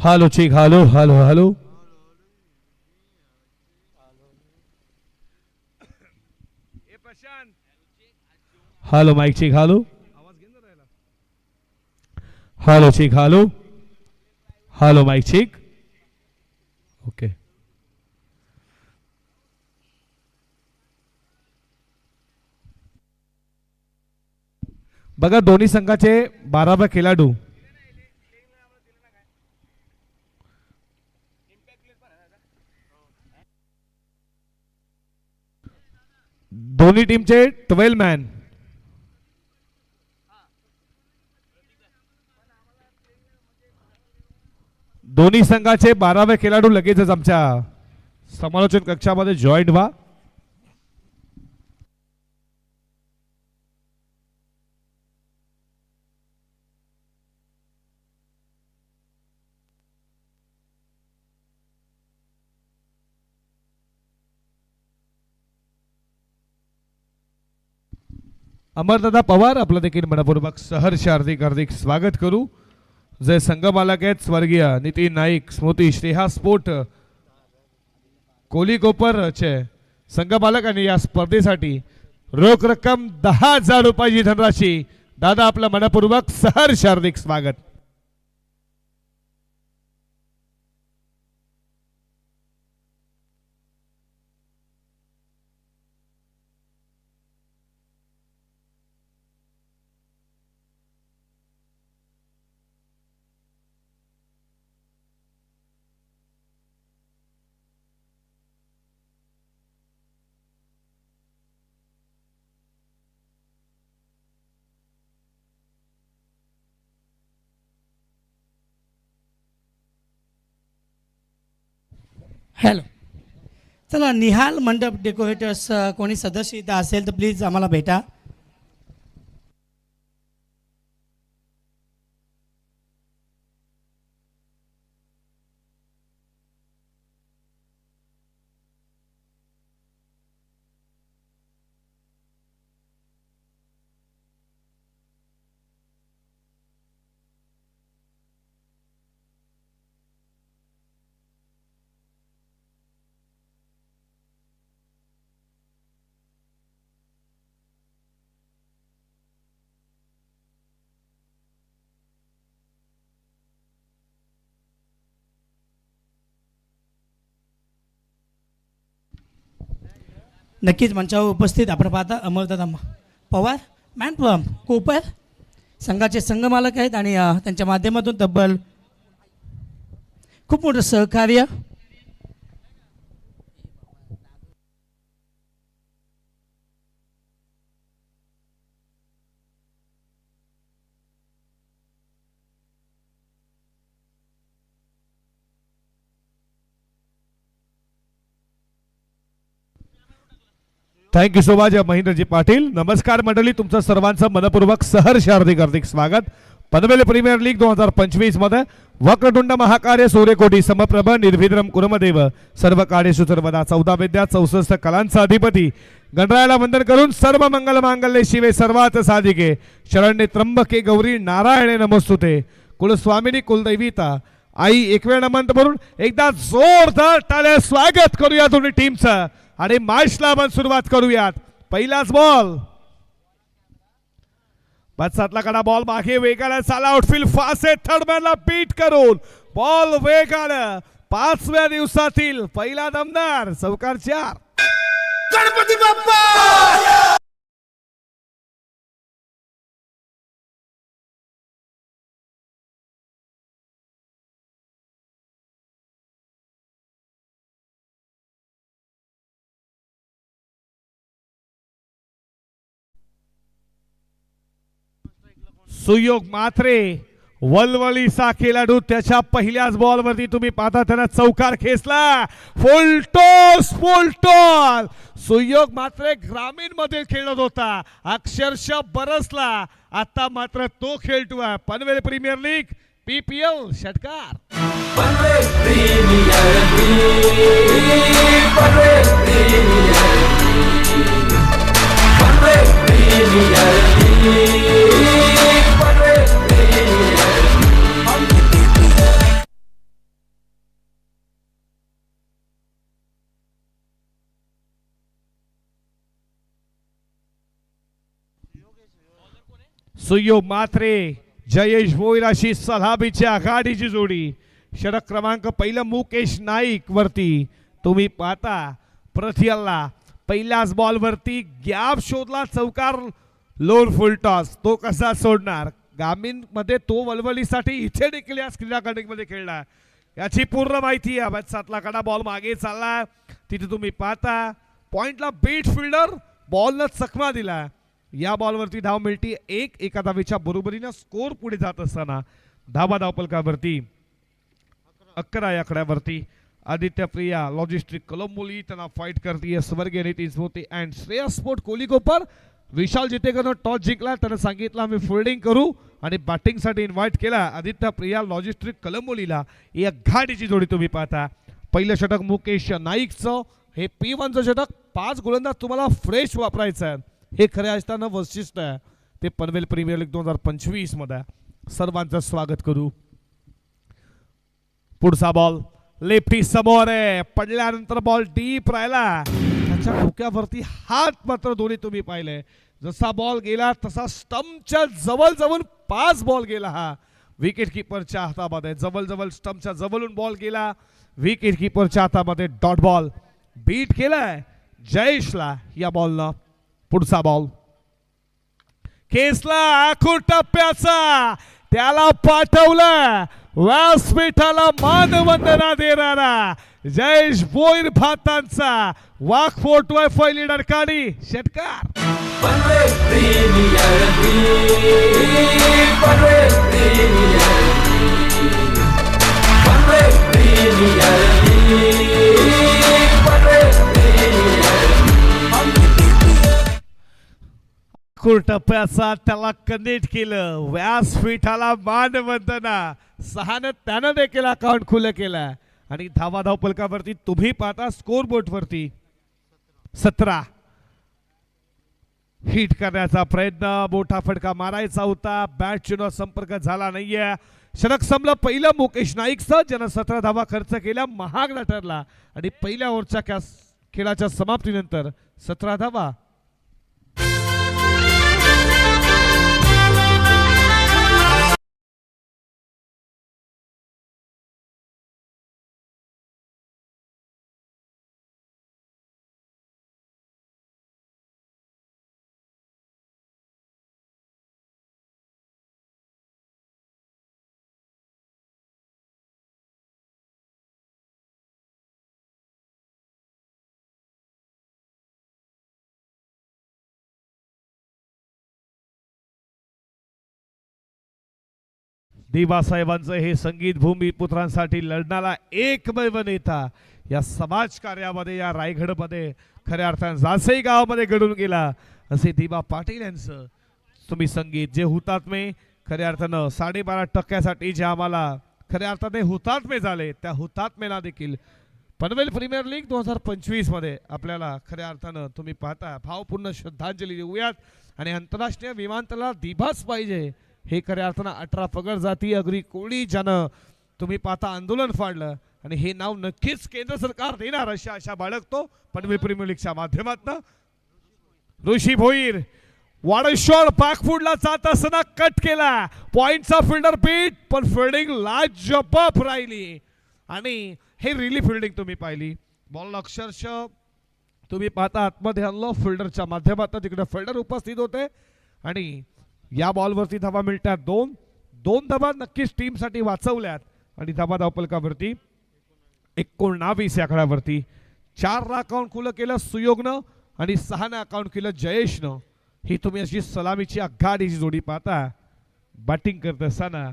Hello check hello hello hello hello mike check hello hello check hello hello mike check okay. बघा दोन्ही संघाचे 12 खेळाडू दोन्ही टीमचे 12 मॅन दोन्ही संघाचे 12 खेळाडू लगेचच आमच्या समालोचन कक्षामध्ये जॉईंट व्हा. अमरदादा पवार आपलं देखील मनपूर्वक सहर्ष हार्दिक हार्दिक स्वागत करू. जे संघ मालक आहेत स्वर्गीय नितीन नाईक स्मृती श्रेहा स्पोर्ट कोलीकोपरचे संघ मालक आणि या स्पर्धेसाठी रोख रक्कम 10,000 रुपयाची धनराशी दादा आपलं मनपूर्वक सहर्ष हार्दिक स्वागत. हॅलो चला निहाल मंडप डेकोरेटर्स कोणी सदस्य इथं असेल तर प्लीज आम्हाला भेटा. नक्कीच मंचावर उपस्थित आपण पाहता अमरदादा पवार मॅन फ्रॉम कोपर संघाचे संघ मालक आहेत आणि त्यांच्या माध्यमातून तब्बल खूप मोठं सहकार्य. Thank you so much Mahendraji Patil. नमस्कार मंडळी, तुमचं सर्वांचं मनपूर्वक सहर्ष हार्दिक हार्दिक स्वागत. पनवेल प्रीमियर लीग 2025 मध्ये वक्रतुंड महाकार्य सूर्यकोटी समप्रभ निर्विद्रम कुर्मदेव सर्व कार्येषु सर्वदा 14 विद्या 64 कलांचा अधिपती गणरायाला वंदन करून सर्व मंगल मांगल्ये शिवे सर्वात साधिके शरण्ये त्र्यंबके गौरी नारायणे नमोस्तुते कुलस्वामिनी कुलदैविता आई. एक वेळ नमन म्हणून एकदा जोरदार टाळ्या स्वागत करूया दोन्ही टीमचं आणि मॅचला आपण सुरुवात करूयात. पहिलाच बॉल बत्सातला कडा बॉल मागे वेगाला चाला आउटफील्ड फास्ट आहे. थर्ड मॅनला बीट करून बॉल वेगाला 5व्या दिवसातील पहिला दमदार चौकार 4. गणपती बाप्पा सुयोग मात्रे वलवलीचा खेळाडू त्याच्या पहिल्याच बॉल वरती तुम्ही पाहता त्याला चौकार खेचला. फुलटॉस सुयोग मात्रे ग्रामीण मध्ये खेळत होता, अक्षरशः बरसला. आता मात्र तो खेळतोय पनवेल प्रीमियर लीग PPL षटकार. Panvel premier league Panvel premier league Panvel premier league Panvel premier league. Suyog Mhatre Jayesh Bhoir अशी सलामीच्या आघाडीची जोडी. षटक क्रमांक पहिलं मुकेश नाईक वरती. तुम्ही पाहता प्रथियाला पहिल्याच बॉल वरती गॅप शोधला, चौकार लोअर फुल टॉस. तो कसा सोडणार? ग्रामीण मध्ये तो वलवलीसाठी इथे देखील या क्रीडा मध्ये खेळला. याची पूर्ण माहिती आहे. सातला कडा बॉल मागे चालला, तिथे तुम्ही पाहता पॉइंटला बीट फिल्डर बॉलनं चकमा दिला. या बॉलवरती धाव मिळती एका धावेच्या बरोबरीनं स्कोर पुढे जात असताना धावा धावपलकावरती 11 या आकड्यावरती आदित्य प्रिया लॉजिस्टिक कोलंबोली त्यांना फाइट करती है. स्वर्गीय नितीन स्मृती अँड श्रेया स्पोर्ट कोलिकोपर. विशाल जितेकरनं टॉस जिंकला, त्यानं सांगितलं आम्ही फिल्डिंग करू आणि बॅटिंगसाठी इन्व्हाइट केला आदित्य प्रिया लॉजिस्टिक कोलंबोलीला. ही आघाडीची जोडी तुम्ही पाहता. पहिलं षटक मुकेश नाईकचं, हे P1चं षटक. 5 गोलंदाज तुम्हाला फ्रेश वापरायचं आहे, हे खरे असताना वैशिष्ट्य आहे. ते पनवेल प्रीमियर लीग 2025 मध्ये. सर्वांचं स्वागत करू. पुढचा बॉल लेफ्टी समोर आहे, पडल्यानंतर बॉल डीप राहिला. त्याच्या डोक्यावरती हात मात्र दोन्ही तुम्ही पाहिले. जसा बॉल गेला तसा स्टंपच्या जवळ जाऊन 5 बॉल गेला. हा विकेट किपरच्या हातामध्ये जवळ स्टंपच्या जवळून बॉल गेला. विकेट किपरच्या हातामध्ये डॉट बॉल. बीट केलाय जयेशला या बॉलनं. पुढचा बॉल केसला आखूड टप्प्याचा, त्याला पाठवलं व्यासपीठाला मानवंदना देणारा जयेश भोईर भातांचा. वाकफोट वायफाय लीडर काढी षटकार. Panvel premier league, Panvel premier league, Panvel premier league, Panvel premier league. टप्प्याचा त्याला कनेक्ट केलं, व्यासपीठाला मानवंदना. 6 त्यानं देखील अकाउंट खुलं केलं आणि धावा धावपलकावरती तुम्ही पाहता स्कोर बोर्ड वरती 17. हिट करण्याचा प्रयत्न, मोठा फटका मारायचा होता, बॅट चिन्ह संपर्क झाला नाहीये. षटक संपलं पहिलं मुकेश नाईकचं, ज्यानं 17 धावा खर्च केल्या, महाग ठरला. आणि पहिल्या ओव्हरच्या खेळाच्या समाप्तीनंतर 17 धावा. देवासाहेबांचं हे संगीत भूमिपुत्रांसाठी लढणारा एकमेव नेता या समाज कार्यामध्ये, या रायगडमध्ये खऱ्या अर्थाने जासई गावामध्ये घडून गेला. असे दिवा पाटील यांचं तुम्ही संगीत, जे हुतात्मे खऱ्या अर्थानं 12.5% जे आम्हाला खऱ्या अर्थाने हुतात्मे झाले, त्या हुतात्मेला देखील पनवेल प्रीमियर लीग 2025 मध्ये आपल्याला खऱ्या अर्थानं तुम्ही पाहता भावपूर्ण श्रद्धांजली देऊयात. आणि आंतरराष्ट्रीय विमानतळाला दिभास पाहिजे, हे खऱ्या अर्थानं 18 पगड जाती अग्री कोळी ज्यानं तुम्ही पाहता आंदोलन फाडलं, आणि हे नाव नक्कीच केंद्र सरकार देणार अशी आशा बाळगतो पनवेल प्रीमियर लीगच्या माध्यमातून. ऋषी भोईर वाडेश्वर बॅकफुटला जात असताना कट केला, पॉइंटचा फिल्डर बीट, पण फिल्डिंग लाजवाब राहिली. आणि हे रिली फिल्डिंग तुम्ही पाहिली. बॉल अक्षरशः तुम्ही पाहता आतमध्ये आणलं फिल्डरच्या माध्यमातून, तिकडे फिल्डर उपस्थित होते. आणि या बॉलवरती धावा मिळतात 2 धावा नक्कीच टीमसाठी वाचवल्यात. आणि धावा धावपलकावरती 19 या आकड्यावरती 4 अकाउंट खुलं केलं सुयोगनं आणि 6 अकाउंट केलं जयेशनं. ही तुम्ही अशी सलामीची आघाडीची जोडी पाहता. बॅटिंग करत असताना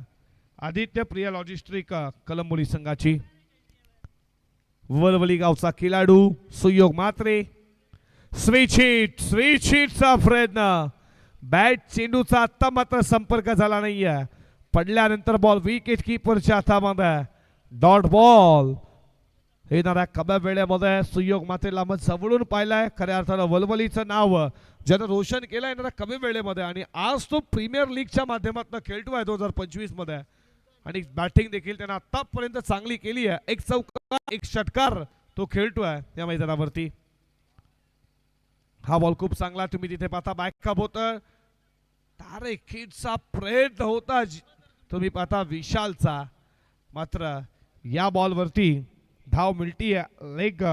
आदित्य प्रिया लॉजिस्टिक कोलंबोली संघाची. वलवली गावचा खेळाडू सुयोग मात्रे. स्विचिटचा प्रयत्न, बॅट चेंडूचा आता मात्र संपर्क झाला नाहीये. पडल्यानंतर बॉल विकेट किपरच्या हातामध्ये. Dot ball. येणाऱ्या कमी वेळेमध्ये सुयोग मात्रेला मग जवळून पाहिलाय. खऱ्या अर्थानं वलवलीचं नाव ज्यानं रोशन केलं येणाऱ्या कमी वेळेमध्ये, आणि आज तो प्रीमियर लीगच्या माध्यमातून खेळतोय 2025 मध्ये. आणि बॅटिंग देखील त्यानं आतापर्यंत चांगली केली आहे. 1 चौकार 1 षटकार तो खेळतोय या मैदानावरती. हा बॉल खूप चांगला तुम्ही तिथे पाहता बॅकअप होतं. तारेखीचा प्रयत्न होता तुम्ही पाहता विशालचा, मात्र या बॉलवरती धाव मिळती लेग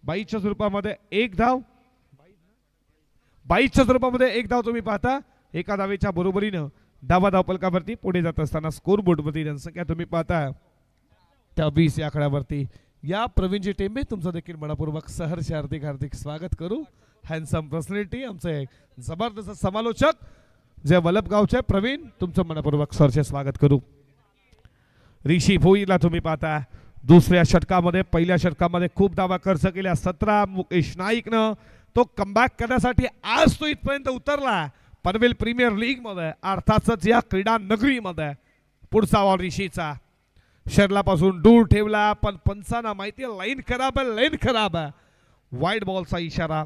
22च्या स्वरूपामध्ये एक धाव, 22च्या स्वरूपामध्ये एक धाव तुम्ही पाहता. एका धावेच्या बरोबरीनं धावा धावपलकावरती पुढे जात असताना स्कोर बोर्डवरती जनसंख्या तुम्ही पाहता त्या 20 या आकड्यावरती. या प्रवीणजी टेंबे तुमचं देखील मनपूर्वक सहर्ष हार्दिक हार्दिक स्वागत करू. हँडसम पर्सनॅलिटी आमचे जबरदस्त समालोचक जे वलपगावचे प्रवीण, तुमचं मनपूर्वक सहर्ष स्वागत करू. ऋषी भोईला तुम्ही पाहता दुसऱ्या षटकामध्ये, पहिल्या षटकामध्ये खूप धावा खर्च केल्या 17. मुकेश नाईकनं तो कमबॅक करण्यासाठी आज तो इथपर्यंत उतरला पनवेल प्रीमियर लीग मध्ये, अर्थातच या क्रीडा नगरीमध्ये. पुढचा बॉल ऋषीचा शर्लापासून दूर ठेवला, पण पंचांना माहिती लाईन खराब आहे, लाईन खराब आहे. वाईड बॉलचा इशारा.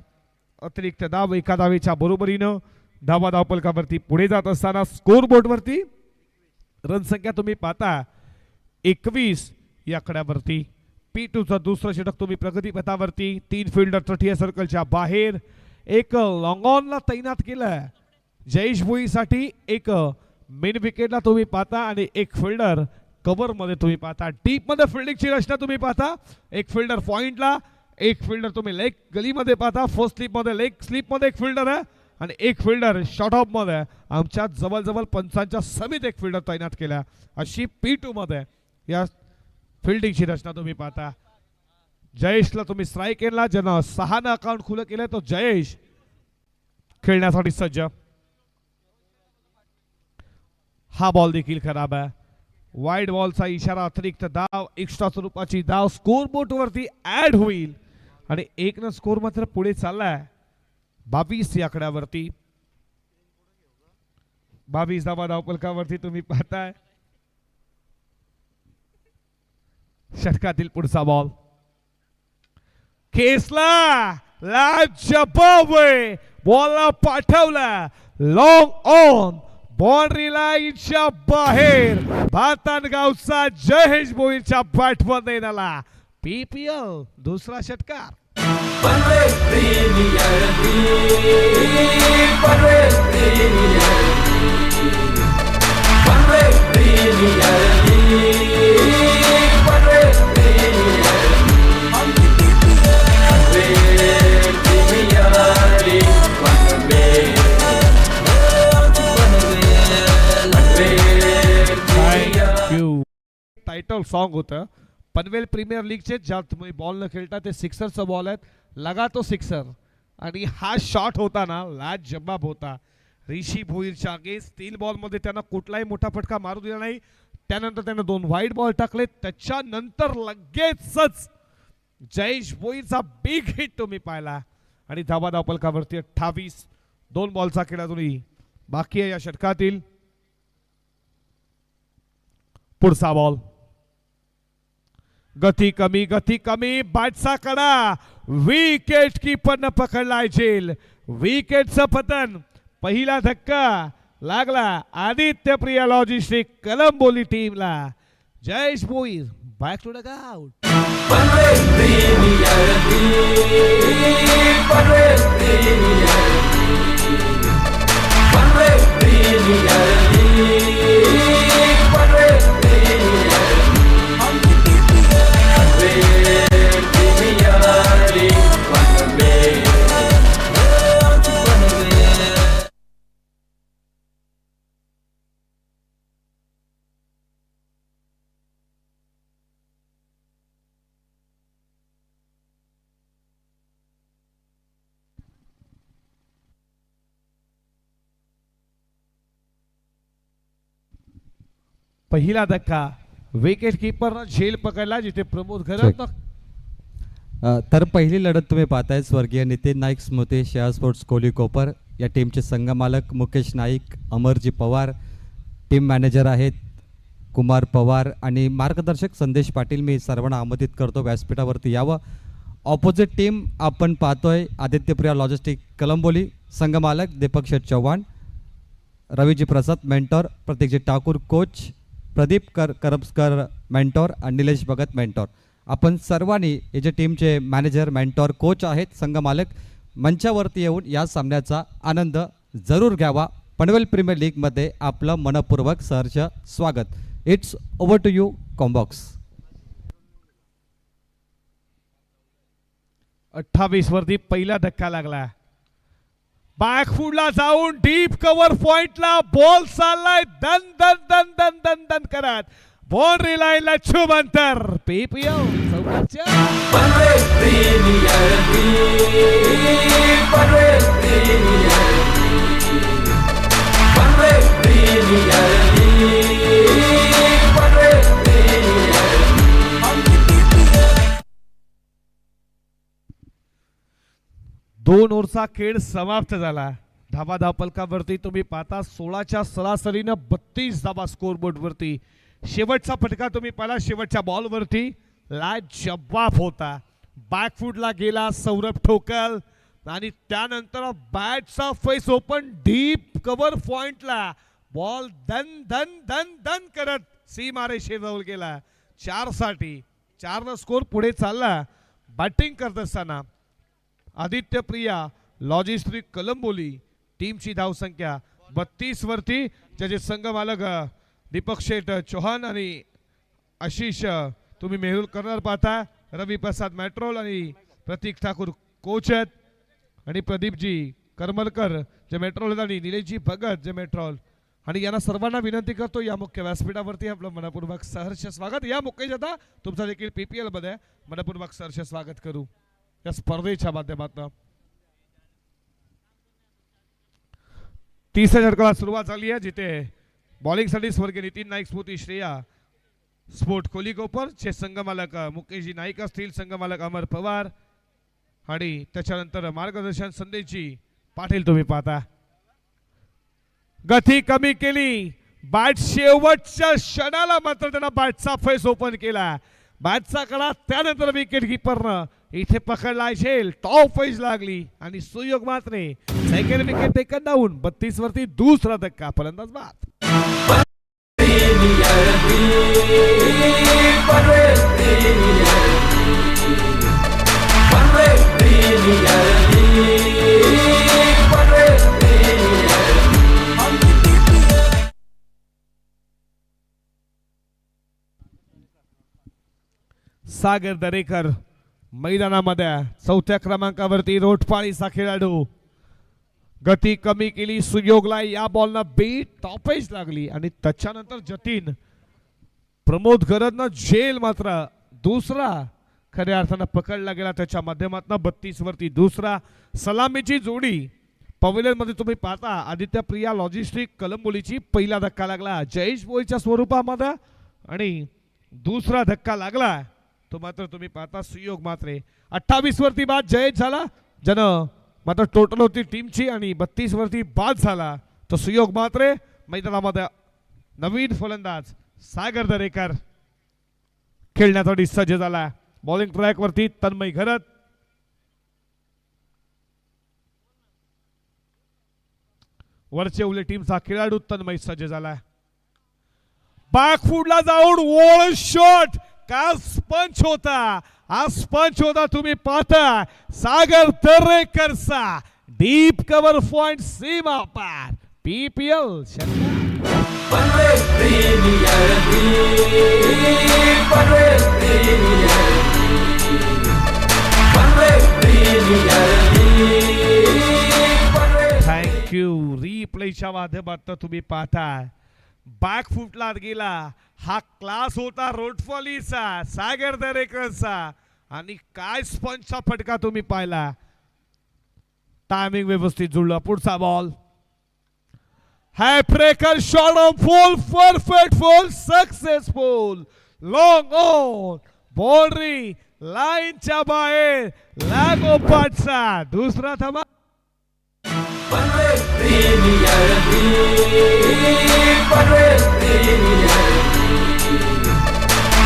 अतिरिक्त धाव एका धावेच्या बरोबरीनं धावा धावपलकावरती पुढे जात असताना स्कोर बोर्डवरती रनसंख्या तुम्ही पाहता 21 या आकड्यावरती. P2चं दुसरं षटक तुम्ही प्रगती पथावरती. 3 फिल्डर तटीय सर्कलच्या बाहेर, एक लॉंग ऑनला तैनात केलं जयेश भोईसाठी, एक मेन विकेटला तुम्ही पाहता आणि एक फिल्डर कव्हर मध्ये तुम्ही पाहता. डीप मध्ये फिल्डिंगची रचना तुम्ही पाहता. एक फिल्डर पॉइंटला, एक फिल्डर तुम्ही लेग गलीमध्ये पाहता. फर्स्ट स्लिप मध्ये, लेग स्लिप मध्ये एक फिल्डर आहे आणि एक फिल्डर शॉर्ट ऑफ मध्ये. आमच्या जवळजवळ पंचांच्या समित एक फिल्डर तैनात केला. अशी P2 मध्ये या फिल्डिंगची रचना तुम्ही पाहता. जयेशला तुम्ही स्ट्राईक केला, ज्यानं 6 अकाउंट खुलं केलं तो जयेश खेळण्यासाठी सज्ज. हा बॉल देखील खराब आहे. वाईड बॉलचा इशारा. अतिरिक्त धाव, एक्स्ट्रा स्वरूपाची धाव स्कोर बोर्ड वरती ऍड होईल आणि 1 स्कोर मात्र पुढे चाललाय 22 या आकड्यावरती. 22 धावा धावपलकावरती तुम्ही पाहताय. षटकातील पुढचा बॉल खेचला, लाजबावे बॉलला पाठवला लॉंग ऑन, बाउंड्री लाईनच्या बाहेर. भातानगावचा जयेश भोईरच्या बॅटमध्ये आला. PPL दुसरा षटकार. Panvel premier league, Panvel premier league, Panvel premier league, Panvel premier league, Panvel premier league, Panvel, thank you. Title song होतं पनवेल प्रीमियर लीगचे, ज्यात तुम्ही बॉल न खेळता ते सिक्सरचा बॉल आहेत, लगा तो सिक्सर. आणि हा शॉट होता ना लाजबाब होता. ऋषी भोईरच्या अगेन्स्ट 3 बॉलमध्ये त्यांना कुठलाही मोठा फटका मारू दिला नाही. त्यानंतर त्यानं 2 वाईड बॉल टाकले. त्याच्यानंतर लगेचच जयेश भोईरचा बिग हिट तुम्ही पाहिला आणि धावा धावपलकावरती 28. 2 बॉलचा खेळ अजूनही बाकी आहे या षटकातील. पुढचा बॉल. गती कमी, बॅटचा कडा, विकेट कीपरनं पकडलाय झेल. विकेटचं पतन. पहिला धक्का लागला आदित्य प्रिया लॉजिस्टिक कलंबोली टीमला. Jayesh Bhoir back to the ground. Panvel premier league, Panvel premier league, Panvel premier league, Panvel premier league, Panvel premier league, Panvel. पहिला धक्का विकेट कीपरनं झेल पकडला, जिथे प्रमोद घरत. तर पहिली लढत तुम्ही पाहताय स्वर्गीय नितीन नाईक स्मृती शेअर स्पोर्ट्स कोहली कोपर या टीमचे संघमालक मुकेश नाईक, अमरजी पवार, टीम मॅनेजर आहेत कुमार पवार आणि मार्गदर्शक संदेश पाटील. मी सर्वांना आमंत्रित करतो व्यासपीठावरती यावं. ऑपोजिट टीम आपण पाहतोय आदित्यप्रिया लॉजिस्टिक कलंबोली, संघमालक Deepak Sheth Chavan, Raviji Prasad mentor, Prateekji Thakur coach, Pradeep Karpaskar mentor आणि निलेश भगत मेंटॉर. आपण सर्वांनी हे जे टीमचे मॅनेजर मेंटॉर कोच आहेत संघमालक मंचावरती येऊन या सामन्याचा आनंद जरूर घ्यावा. पनवेल प्रीमियर लीगमध्ये आपलं मनपूर्वक सहर्ष स्वागत. It's over to you comm box. 28 वरती पहिला धक्का लागला. बॅकफूडला जाऊन डीप कव्हर पॉइंटला बॉल चाललाय दन दन दन दन दन दन करत बाउंड्री लाईनला शुभ अंतर. PPL चौकारच्या Panvel premier league, Panvel premier league, Panvel premier league, Panvel premier league. 2 ओव्हरचा खेळ समाप्त झाला. धाबा फलकावरती तुम्ही पाहता 16च्या सरासरीनं 32 धाबा स्कोरबोर्ड वरती. शेवटचा फटका तुम्ही पाहिला शेवटच्या बॉलवरती लाजवाब होता. बॅकफूटला गेला सौरभ ठोकल आणि त्यानंतर बॅटचा फेस ओपन डीप कव्हर पॉइंटला बॉल धन धन धन धन करत सीमारे शेजवळ गेला. 4 साठी 4 स्कोर पुढे चालला. बॅटिंग करत असताना आदित्य प्रिया लॉजिस्टिक कलंबोली टीमची धावसंख्या 32 वरती. ज्याचे संघ मालक दीपक शेठ चौहान आणि आशिष तुम्ही मेहुल कर्नल पाहता. रवी प्रसाद मॅट्रोल आणि प्रतीक ठाकूर कोच आहेत आणि प्रदीपजी करमलकर जे मेट्रोल आणि निलेशजी भगत जे मेट्रोल. आणि यांना सर्वांना विनंती करतो या मुख्य व्यासपीठावरती आपलं मनपूर्वक सहर्ष स्वागत. या मुख्य जता तुमचा देखील PPL मध्ये मनपूर्वक सहर्ष स्वागत करू या स्पर्धेच्या माध्यमातून. तिसऱ्या षटकाला सुरुवात झाली आहे जिथे बॉलिंगसाठी स्वर्गीय नितीन नाईक स्मृती श्रेया स्पोर्ट कोलीकोपर चे संघ मालक मुकेशजी नाईक असतील. संघ मालक अमर पवार आणि त्याच्यानंतर मार्गदर्शन संदेशजी पाटील तुम्ही पाहता. गती कमी केली. बॅट शेवटच्या क्षणाला मात्र त्यांना बॅटचा फेस ओपन केला. बॅटचा कडा त्यानंतर विकेट किपरनं इथे पकडला झेल. टॉप फेज लागली आणि सुयोग मात्र सेकंड विकेट टेकन डाऊन. 32 वरती दुसरा धक्का फलंदाज बाद. Premier league, Panvel premier league, Panvel premier league, Panvel premier league. Sagar Darekar मैदानामध्ये 4थ्या क्रमांकावरती रोटपाळीचा खेळाडू. गती कमी केली. सुयोगला या बॉलनं बीट टॉपेज लागली आणि त्याच्यानंतर जतीन प्रमोद गरजनं झेल मात्र दुसरा खऱ्या अर्थानं पकडला गेला त्याच्या माध्यमातून. 32 वरती दुसरा. सलामीची जोडी पवेलियन मध्ये तुम्ही पाहता आदित्य प्रिया लॉजिस्टिक कलंबोलीची पहिला धक्का लागला जयेश बोईच्या स्वरूपामध्ये आणि दुसरा धक्का लागला तो मात्र तुम्ही पाहता सुयोग मात्रे. 28 वरती बाद जयेश झाला ज्यानं मात्र टोटल होती टीमची आणि 32 वरती बाद झाला तो सुयोग मात्रे. मैदानामध्ये नवीन फलंदाज सागर दरेकर खेळण्यासाठी सज्ज झाला. बॉलिंग ट्रॅक वरती तन्मय घरत. वरचे उले टीमचा खेळाडू तन्मय सज्ज झाला. बॅकफूटला जाऊन वॉल शॉट का स्पंच होता. हा स्पंच होता तुम्ही पाहता सागर दरेकरचा डीप कव्हर पॉइंट सीमा पार. PPL Panvel premier league, Panvel premier league, Panvel premier league, Panvel. Thank you. रिप्लेच्या माध्यमातून तुम्ही पाहता बॅकफूटला गेला. हा क्लास होता रोटफॉलीचा सागर दरेकरचा आणि काय स्पंचचा फटका तुम्ही पाहिला. टायमिंग व्यवस्थित जुळला. पुढचा ball breaker shot on full perfect full successful long on boundary लाईनच्या बाहेर लागोपाठचा दुसरा धमाका. Panvel premier league, Panvel premier league,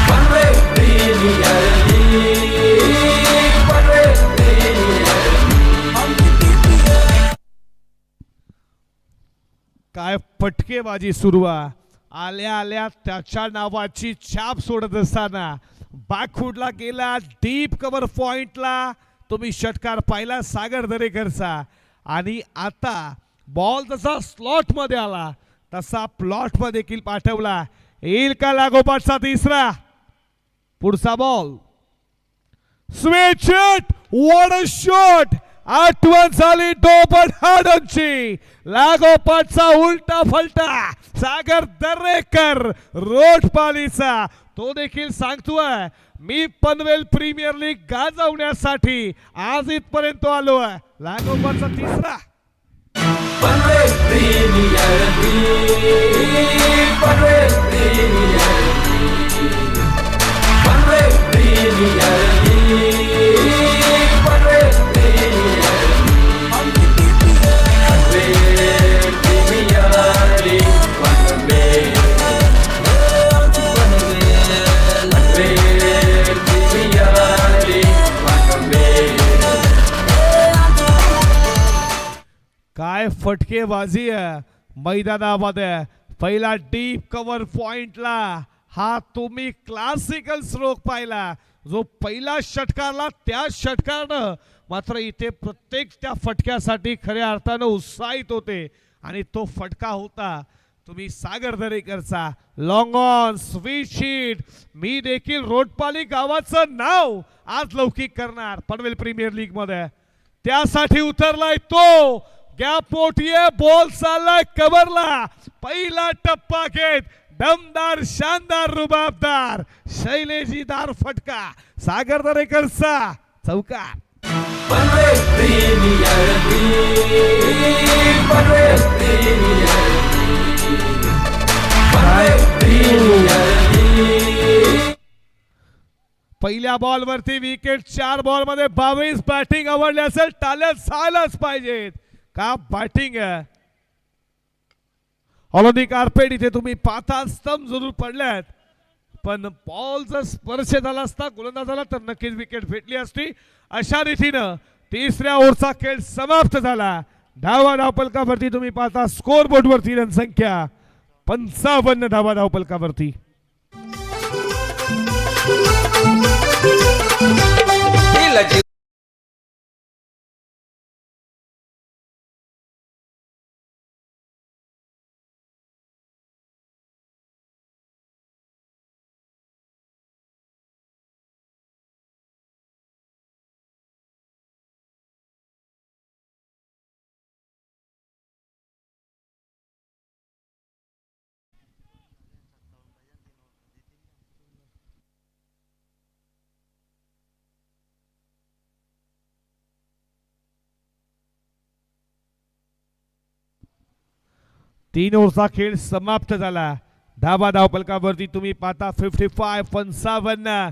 Panvel premier league, Panvel premier league. काय फटकेबाजी सुरू आहे. आल्या आल्या त्याच्या नावाची छाप सोडत असताना बॅकफूटला गेला. डीप कव्हर पॉइंटला तुम्ही षटकार पाहिला सागर दरेकरचा आणि आता बॉल जसा स्लॉट मध्ये आला तसा प्लॉट मध्ये देखील पाठवला. येईल का लागोपाठचा तिसरा? पुढचा ball sweet shot. What a shot. आठवण झाली डोबट हाडांची. लागोपाठचा उलटा फलटा सागर दरेकर रोटपालीचा. तो देखील सांगतोय मी पनवेल प्रीमियर लीग गाजवण्यासाठी आज इथपर्यंत आलोय. लागोपाठचा तिसरा. Panvel premier league, Panvel premier league, Panvel premier league, Panvel premier league, Panvel premier league, Panvel, Panvel premier league, Panvel. काय फटकेबाजी आहे मैदानामध्ये. पहिला डीप कव्हर पॉइंटला हा तुम्ही क्लासिकल स्ट्रोक पाहिला. जो पहिला षटकारला त्या षटकारनं मात्र इथे प्रत्येक त्या फटक्यासाठी खऱ्या अर्थानं उत्साहित होते आणि तो फटका होता तुम्ही सागर दरेकरचा. Long on sweet sheet. मी देखील रोटपाली गावाचं नाव आज लौकिक करणार पनवेल प्रीमियर लीग मध्ये. त्यासाठी उतरलाय तो. गॅप मोठी आहे. बॉल चाललाय कव्हरला. पहिला टप्पा घेत दमदार शानदार रुबाबदार शैलेजीदार फटका सागर दरेकरचा चौकार. Panvel premier league, Panvel premier league, Panvel premier league. पहिल्या बॉल वरती विकेट. 4 बॉल मध्ये 22. बॅटिंग आवडली असेल टाळ्या झाल्याच पाहिजेत. का बॅटिंग आहे. ऑलोनी कार्पेट इथे तुम्ही पाहता स्तंभ जरूर पडल्यात पण बॉल जर स्पर्श झाला असता गोलंदाजाला तर नक्कीच विकेट भेटली असती. अशा रीतीनं तिसऱ्या ओव्हरचा खेळ समाप्त झाला. धावा धावपलकावरती तुम्ही पाहता स्कोर बोर्ड वरती रनसंख्या 55 धावा धावपलकावरती. तीन ओव्हरचा खेळ समाप्त झाला. धावा धावपलकावरती तुम्ही पाहता 55.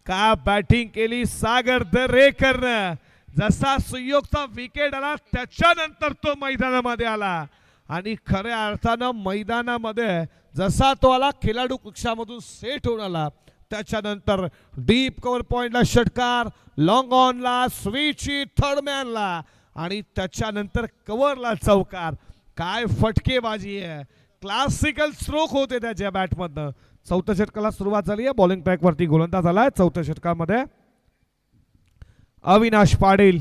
का बॅटिंग केली सागर दरेकरनं. जसा सुयोगचा विकेट आला त्याच्यानंतर तो मैदानामध्ये आला आणि खऱ्या अर्थानं मैदानामध्ये जसा तो आला खेळाडू कक्षामधून सेट होऊन आला. त्याच्यानंतर डीप कव्हर पॉइंटला षटकार, लॉंग ऑनला स्वीची थर्ड मॅनला आणि त्याच्यानंतर कव्हरला चौकार. काय फटकेबाजी आहे. क्लासिकल स्ट्रोक होते त्याच्या बॅटमधनं. चौथ्या षटकाला सुरुवात झाली आहे. बॉलिंग ट्रॅक वरती गोलंदाज आलाय चौथ्या षटकामध्ये अविनाश पाटील.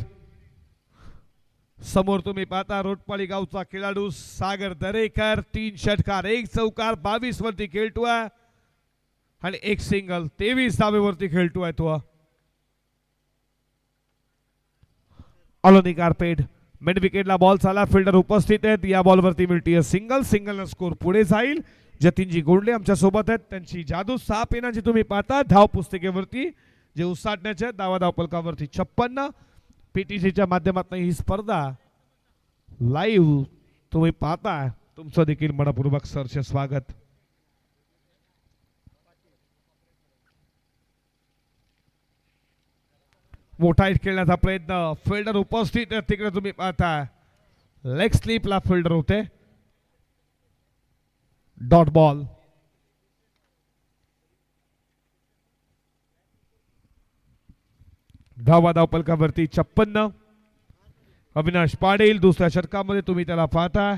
समोर तुम्ही पाहता रोटपाली गावचा खेळाडू सागर दरेकर. 3 षटकार 1 चौकार 22 वरती खेळतोय आणि 1 सिंगल 23 धावेवरती खेळतोय तो. ऑलोनी कार्पेट. मिड विकेटला बॉल चाला. फिल्डर उपस्थित आहेत. या बॉलवरती मिळतीये सिंगल. सिंगल स्कोर पुढे जाईल. जतीनजी गोंडले आमच्या सोबत आहेत. त्यांची जादू 6 पेनाची तुम्ही पाहता धाव पुस्तिकेवरती जे उसाटण्याचे धावा धावपलकावरती 56. पीटीसीच्या माध्यमातून ही स्पर्धा लाईव्ह तुम्ही पाहता. तुमचं देखील मनपूर्वक सहर्ष स्वागत. मोठा हिट खेळण्याचा प्रयत्न. फिल्डर उपस्थित तिकडे तुम्ही पाहता लेग स्लिपला फिल्डर होते. Dot ball. धावा धावपलकावरती 56. अविनाश पाटील दुसऱ्या षटकामध्ये तुम्ही त्याला पाहता.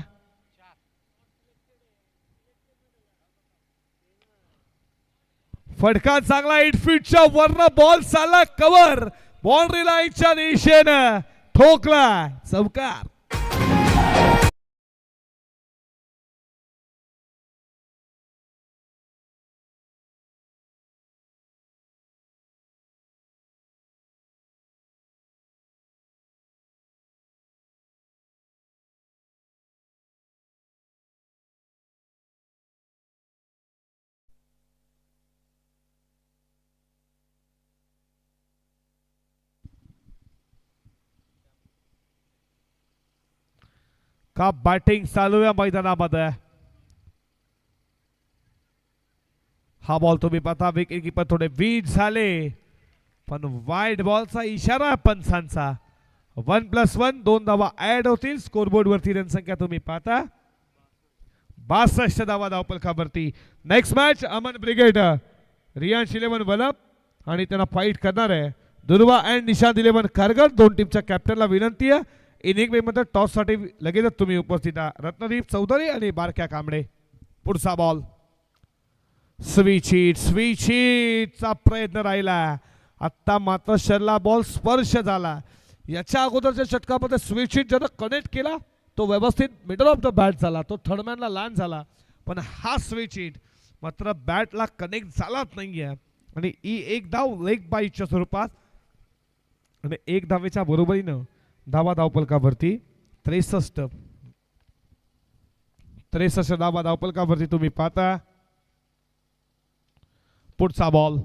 फटका चांगला 8 फीटच्या वरनं बॉल चालला कव्हर. बाउंड्री लाईनच्या दिशेनं ठोकला चौकार. का बॅटिंग चालू या मैदानामध्ये. हा बॉल तुम्ही पाहता विकेट किपर थोडे वीज झाले पण वाईड बॉलचा इशारा पंचांचा. 1+1 2 धावा ऍड होतील. स्कोरबोर्ड वरती रणसंख्या तुम्ही पाहता 62 धावा धावपलकावरती. Next match Aman brigade Riyansh 11 Valap आणि त्यांना फाईट करणार आहे दुर्वा अँड निशांत 11 कारगर. दोन टीमच्या कॅप्टनला विनंती आहे इनिंग मध्ये टॉस साठी लगेचच तुम्ही उपस्थित आहात. रत्नदीप चौधरी आणि बारक्या कांबळे. पुढचा बॉल स्विचिटचा प्रयत्न राहिला. आता मात्र शरला बॉल स्पर्श झाला. याच्या अगोदरच्या षटकामध्ये स्विचिट ज्यानं कनेक्ट केला तो व्यवस्थित मिडल ऑफ द बॅट झाला. तो थर्डमॅनला लँड झाला पण हा स्विचिट मात्र बॅटला कनेक्ट झालाच नाहीये आणि एक धाव लेग बाईच्या स्वरूपात आणि एक धावेच्या बरोबरीनं धावा धावपलकावरती 63 धावा धावपलकावरती तुम्ही पाहता. पुढचा बॉल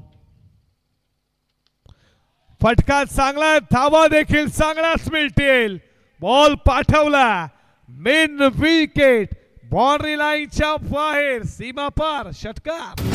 फटका चांगला धावा देखील चांगलाच मिळतील. बॉल पाठवला मेन विकेट बाउंड्री लाईनच्या बाहेर सीमा पार षटकार.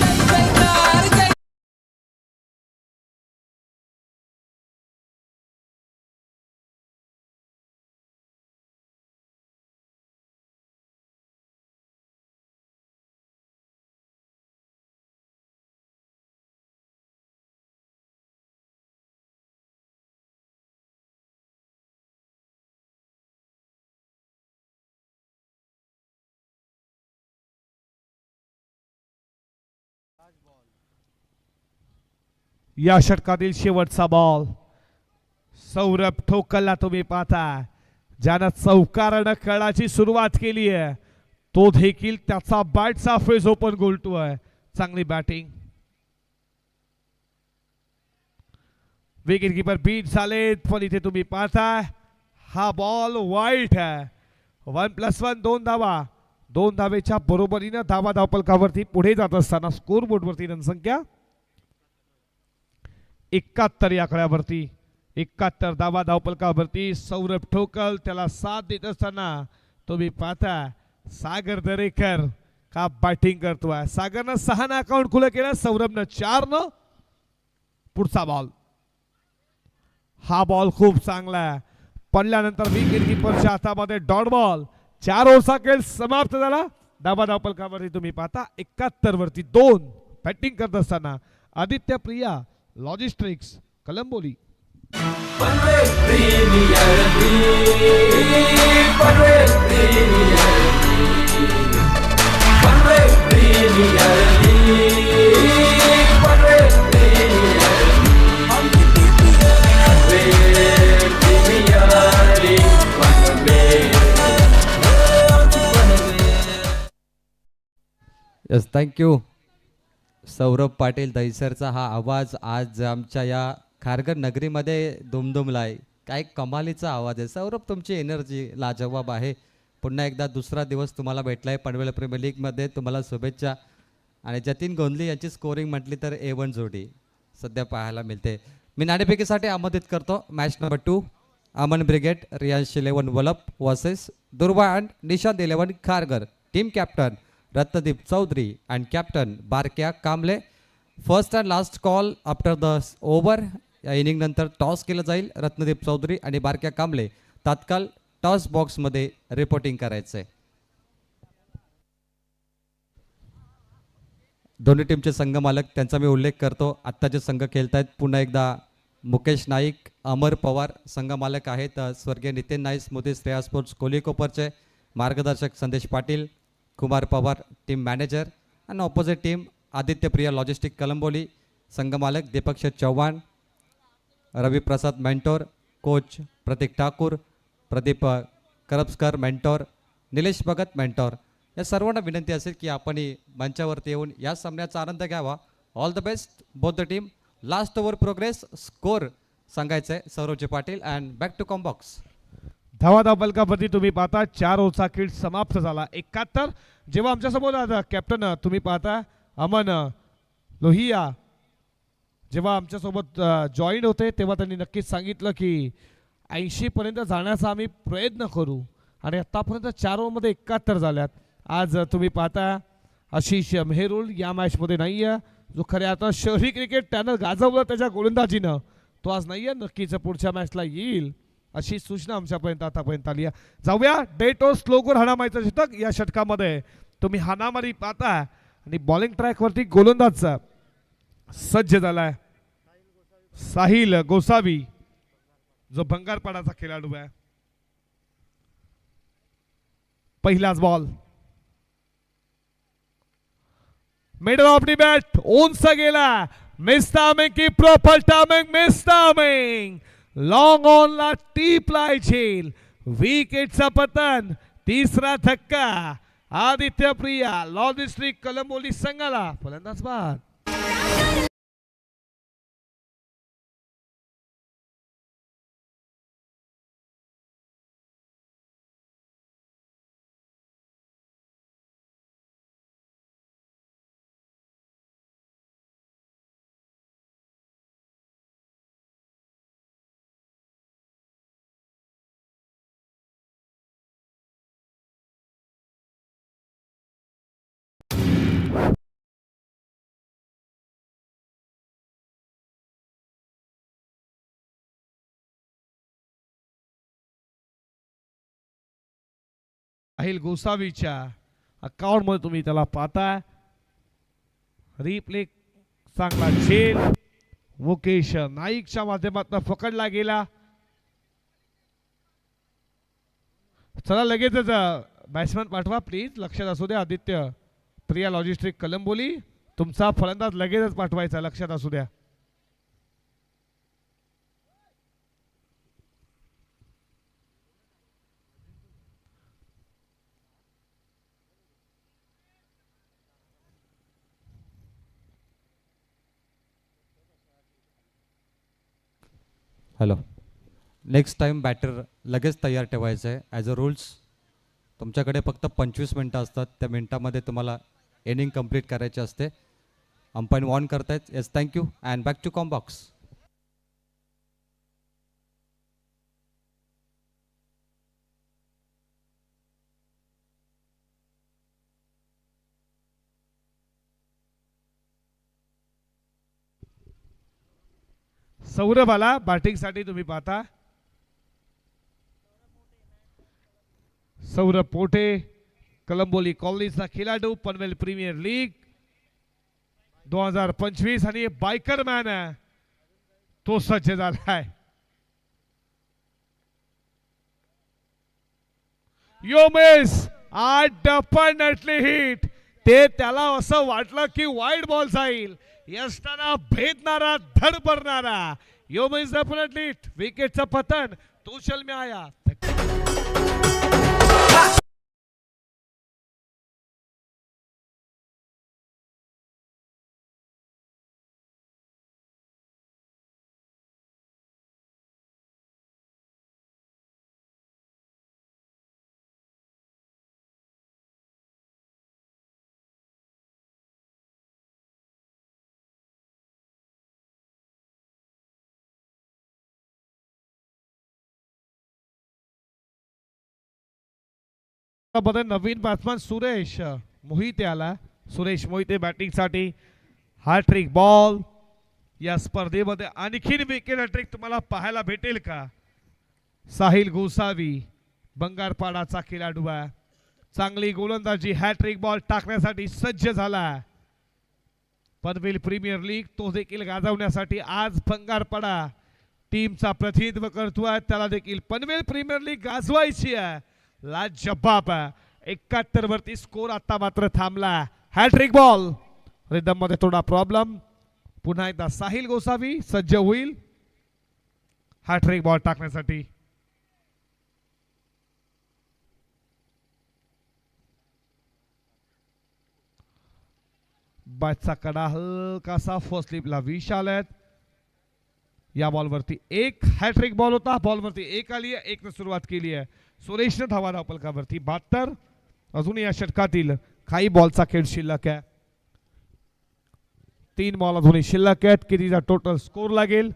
या षटकातील शेवटचा बॉल सौरभ ठोकलला तुम्ही पाहता. ज्यानं चौकारानं खेळाची सुरुवात केली आहे तो देखील त्याचा बॅटचा फेस ओपन गोलतोय. चांगली बॅटिंग. विकेट किपर बीट झालेत पण इथे तुम्ही पाहता हा बॉल वाईट आहे. 1+1 2 धावा. 2 धावेच्या बरोबरीनं धावा धावपलकावरती पुढे जात असताना स्कोर बोर्डवरती रणसंख्या 71 या आकड्यावरती. 71 धावा धावपलकावरती. सौरभ ठोकल त्याला साथ देत असताना तुम्ही पाहता सागर दरेकर का बॅटिंग करतोय. सागरनं 6 अकाउंट खुलं केलं सौरभनं 4. पुढचा बॉल हा बॉल खूप चांगला पडल्यानंतर विकेट किपरच्या हातामध्ये डॉट बॉल. 4 ओव्हरचा खेळ समाप्त झाला. धावा धावपलकावरती तुम्ही पाहता 71 वरती 2. बॅटिंग करत असताना Aditya Priya logistics Kalamboli. Panvel premier league, Panvel premier league, Panvel premier league, Panvel premier league, Panvel premier league, Panvel. Yes thank you. Saurabh Patil दहिसरचा हा आवाज आज आमच्या या खारघर नगरीमध्ये दुमदुमला आहे. काय कमालीचा आवाज आहे सौरभ. तुमची एनर्जी लाजवाब आहे. पुन्हा एकदा दुसरा दिवस तुम्हाला भेटला आहे पनवेल प्रीमियर लीगमध्ये. तुम्हाला शुभेच्छा. आणि जतीन गोंधली यांची स्कोरिंग म्हटली तर A1 जोडी सध्या पाहायला मिळते. मी नाणेफेकीसाठी आमंत्रित करतो match number 2 Aman brigade Riyansh 11 Valap versus Durva and Nishant 11 Kharghar. Team captain Ratnadeep Chaudhari and captain Barkya Kamble. First and last call after the over. या इनिंग नंतर टॉस केलं जाईल. रत्नदीप चौधरी आणि बारक्या कांबळे तात्काळ टॉस बॉक्समध्ये रिपोर्टिंग करायचं आहे. दोन्ही टीमचे संघ मालक त्यांचा मी उल्लेख करतो. आत्ताचे संघ खेळत आहेत. पुन्हा एकदा मुकेश नाईक अमर पवार संघ मालक आहेत. स्वर्गीय नितीन नाईक स्मृती श्रेया स्पोर्ट्स कोली कोपरचे मार्गदर्शक संदेश पाटील कुमार पवार टीम मॅनेजर. आणि opposite team Aditya Priya logistic Kalamboli संघ मालक दीपक शेठ चव्हाण रवी प्रसाद मेंटोर कोच प्रतीक ठाकूर प्रदीप करपस्कर मेंटोर निलेश भगत मेंटोर. या सर्वांना विनंती असेल की आपण मंचावरती येऊन या सामन्याचा आनंद घ्यावा. All the best both the team. Last over progress score सांगायचं आहे Saurabhji Patil and back to combox. धावा धावपलकावरती तुम्ही पाहता 4 ओव्हरचा खेळ समाप्त झाला. 71. जेव्हा आमच्यासमोर आता कॅप्टन तुम्ही पाहता अमन लोहिया जेव्हा आमच्यासोबत जॉईन होते तेव्हा त्यांनी नक्कीच सांगितलं की 80 पर्यंत जाण्याचा आम्ही प्रयत्न करू आणि आतापर्यंत 4 ओव्हरमध्ये 71 झाल्यात. आज तुम्ही पाहता आशिष मेहरुल या मॅचमध्ये नाही आहे, जो खऱ्या आता शहरी क्रिकेट त्यानं गाजवलं त्याच्या गोलंदाजीनं, तो आज नाही आहे. नक्कीच पुढच्या मॅचला येईल अशी सूचना आमच्यापर्यंत आतापर्यंत आली आहे. जाऊया डेटो स्लोगोर हाणामारीचं षटक. या षटकामध्ये तुम्ही हाणामारी पाहता आणि बॉलिंग ट्रॅकवरती गोलंदाज सज्ज झालाय साहिल गोसावी, जो भंगारपाडाचा खेळाडू आहे. पहिलाच ball middle of the bat उंच गेला. मिस टायमिंग की proper timing, miss timing. Long on ला टीप लायची. विकेटचा पतन. तिसरा धक्का. आदित्य प्रिया लॉजिस्टिक कलंबोली संघाला फलंदाज बाद. साहिल गोसावीच्या अकाउंट मध्ये तुम्ही त्याला पाहता. रिप्ले चांगला झेल मुकेश नाईकच्या माध्यमातून पकडला गेला. चला लगेचच बॅट्समॅन पाठवा प्लीज. लक्षात असू द्या आदित्य प्रिया लॉजिस्टिक कलंबोली, तुमचा फलंदाज लगेचच पाठवायचा. लक्षात असू द्या. हॅलो. नेक्स्ट टाइम बॅटर लगेच तयार ठेवायचं आहे. ॲज अ रूल्स तुमच्याकडे फक्त 25 मिनटं असतात. त्या मिनटामध्ये तुम्हाला इनिंग कंप्लीट करायची असते. अंपायर वॉर्न करतायत. Yes thank you and back to comm box. Saurabh आला बॅटिंग साठी. तुम्ही पाहता सौरभ पोटे कलंबोली कॉलनीचा खेळाडू, पनवेल प्रीमियर लीग 2025 आणि बायकर मॅन आहे तो सज्ज झालाय. यो मिस आठ डेफिनेटली हिट. ते त्याला असं वाटलं की वाईड बॉल जाईल. यष्टाना भेदणारा धडपडणारा यो मिस डेफिनेटली हिट. विकेटचं पतन तो चल में आया. मध्ये नवीन बॅट्समॅन सुरेश मोहिते आला. सुरेश मोहिते बॅटिंग साठी. Hat trick ball. या स्पर्धेमध्ये आणखीन विकेट हॅट्रिक तुम्हाला पाहायला भेटेल का? साहिल गोसावी बंगारपाडाचा खेळाडू आहे. चांगली गोलंदाजी. हॅट्रिक बॉल टाकण्यासाठी सज्ज झाला. पनवेल प्रीमियर लीग तो देखील गाजवण्यासाठी आज बंगारपाडा टीमचा प्रतिनिधित्व करतोय. त्याला देखील पनवेल प्रीमियर लीग गाजवायची आहे. लाजबाब 71 वरती स्कोर. आता मात्र थांबला. Hat trick ball. रिदम मध्ये थोडा प्रॉब्लेम. पुन्हा एकदा साहिल गोसावी सज्ज होईल हॅट्रिक बॉल टाकण्यासाठी. बॅटचा कडा हलकासा फर्स्ट स्लिपला 20 आल्यात. या बॉलवरती एक हॅट्रिक बॉल होता. बॉलवरती एक आली आहे. 1 ने सुरुवात केली आहे. सुरेशने धावा धावपलकावरती 72. अजून या षटकातील काही बॉलचा खेळ शिल्लक आहे. 3 बॉल अजूनही शिल्लक आहेत. कितीचा टोटल स्कोर लागेल?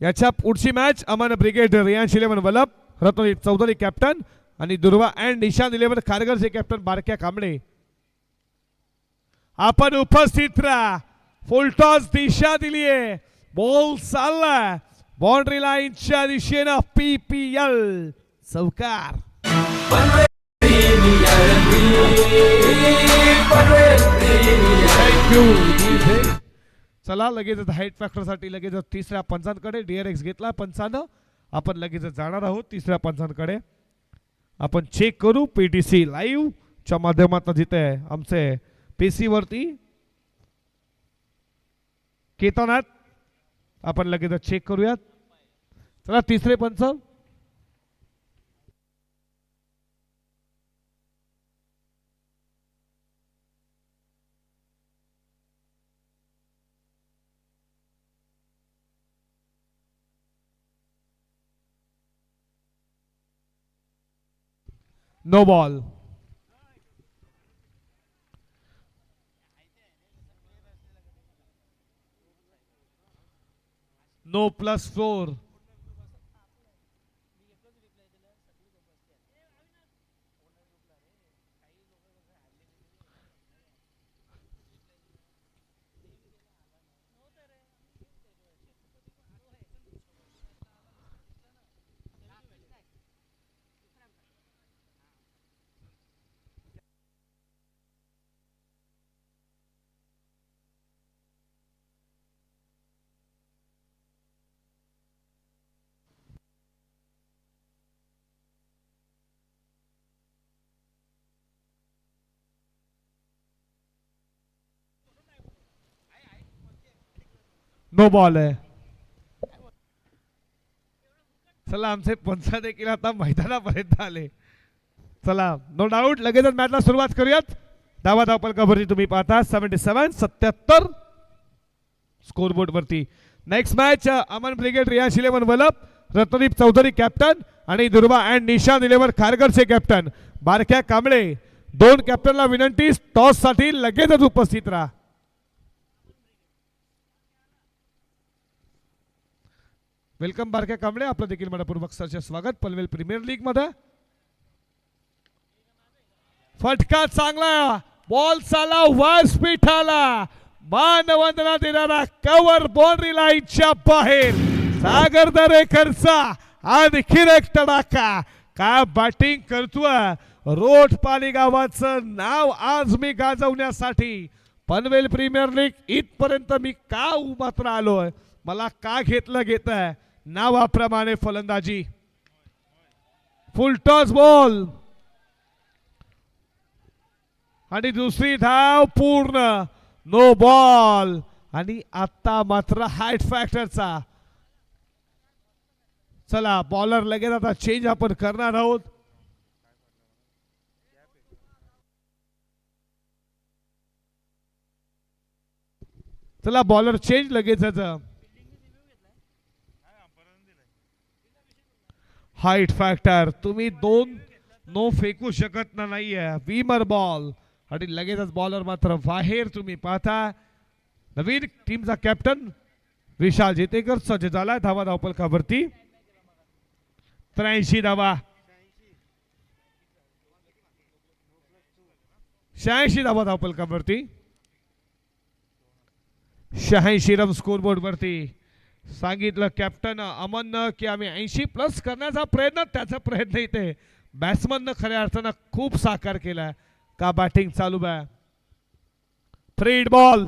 याच्या पुढची match Aman brigade Riyansh 11 Valap Ratnadeep Chaudhari captain आणि दुर्वा अँड निशान 11 खारघरचे कॅप्टन बारक्या कांबळे. आपण उपस्थित राहा. फुलटॉस दिशा दिलीये. बॉल चालला बाउंड्री लाईनच्या दिशेनं. PPL चौकार. Panvel premier league, Panvel premier league. चला लगेच हाईट फॅक्टर साठी लगेच तिसऱ्या पंचांकडे DRX घेतला पंचानं. आपण लगेच जाणार आहोत तिसऱ्या पंचांकडे. आपण चेक करू PTC लाईव्ह च्या माध्यमातून जिथे आमचे PC वरती केतनाथ आपण लगेच चेक करूयात. चला तिसरे पंच. No ball. No +4. No ball आहे. चला आमचे पंच देखील आता मैदानापर्यंत आले. चला नो डाऊट लगेचच मॅचला सुरुवात करूयात. धावा धावपलकावरती तुम्ही पाहता 77-77 स्कोर बोर्ड वरती. Next match Aman brigade Riyash 11 Valap Ratnadeep Chaudhari captain आणि दुर्वा अँड निशान 11 खारघरचे कॅप्टन बारक्या कांबळे. दोन कॅप्टनला विनंती टॉस साठी लगेचच उपस्थित राहा. वेलकम बारक्या कांबळे. आपलं देखील मनपूर्वक सरचे स्वागत पनवेल प्रीमियर लीग मध्ये. फटका चांगला. बॉल चाला व्यासपीठाला. मानवंदना देणारा कव्हर बाउंड्री लाईनच्या बाहेर. सागर दरेकरचा आणखीन एक तडाखा. का बॅटिंग करतोय. रोटपाली गावाचं नाव आज मी गाजवण्यासाठी पनवेल प्रीमियर लीग इथपर्यंत मी का मात्र आलोय. मला का घेतलं घेत आहे. नावाप्रमाणे फलंदाजी. फुल टॉस बॉल आणि दुसरी धाव पूर्ण. नो बॉल आणि आता मात्र हाईट फॅक्टरचा. चला बॉलर लगेच आता चेंज आपण करणार आहोत. चला बॉलर चेंज लगेचच. हाईट फॅक्टर तुम्ही दोन नो फेकू शकत नाहीये. विमर बॉल आणि लगेचच बॉलर मात्र बाहेर तुम्ही पाहता. नवीन टीमचा कॅप्टन विशाल जेतेकर सज्ज झालाय धावा धावपलकावरती. 83 धावा. 86 धावा धावपलकावरती. 86 रन स्कोर बोर्ड वरती. सांगितलं कॅप्टन अमननं की आम्ही 80+ करण्याचा प्रयत्न. त्याचा प्रयत्न इथे बॅट्समननं खऱ्या अर्थानं खूप साकार केलाय. का बॅटिंग चालू आहे. Freed ball.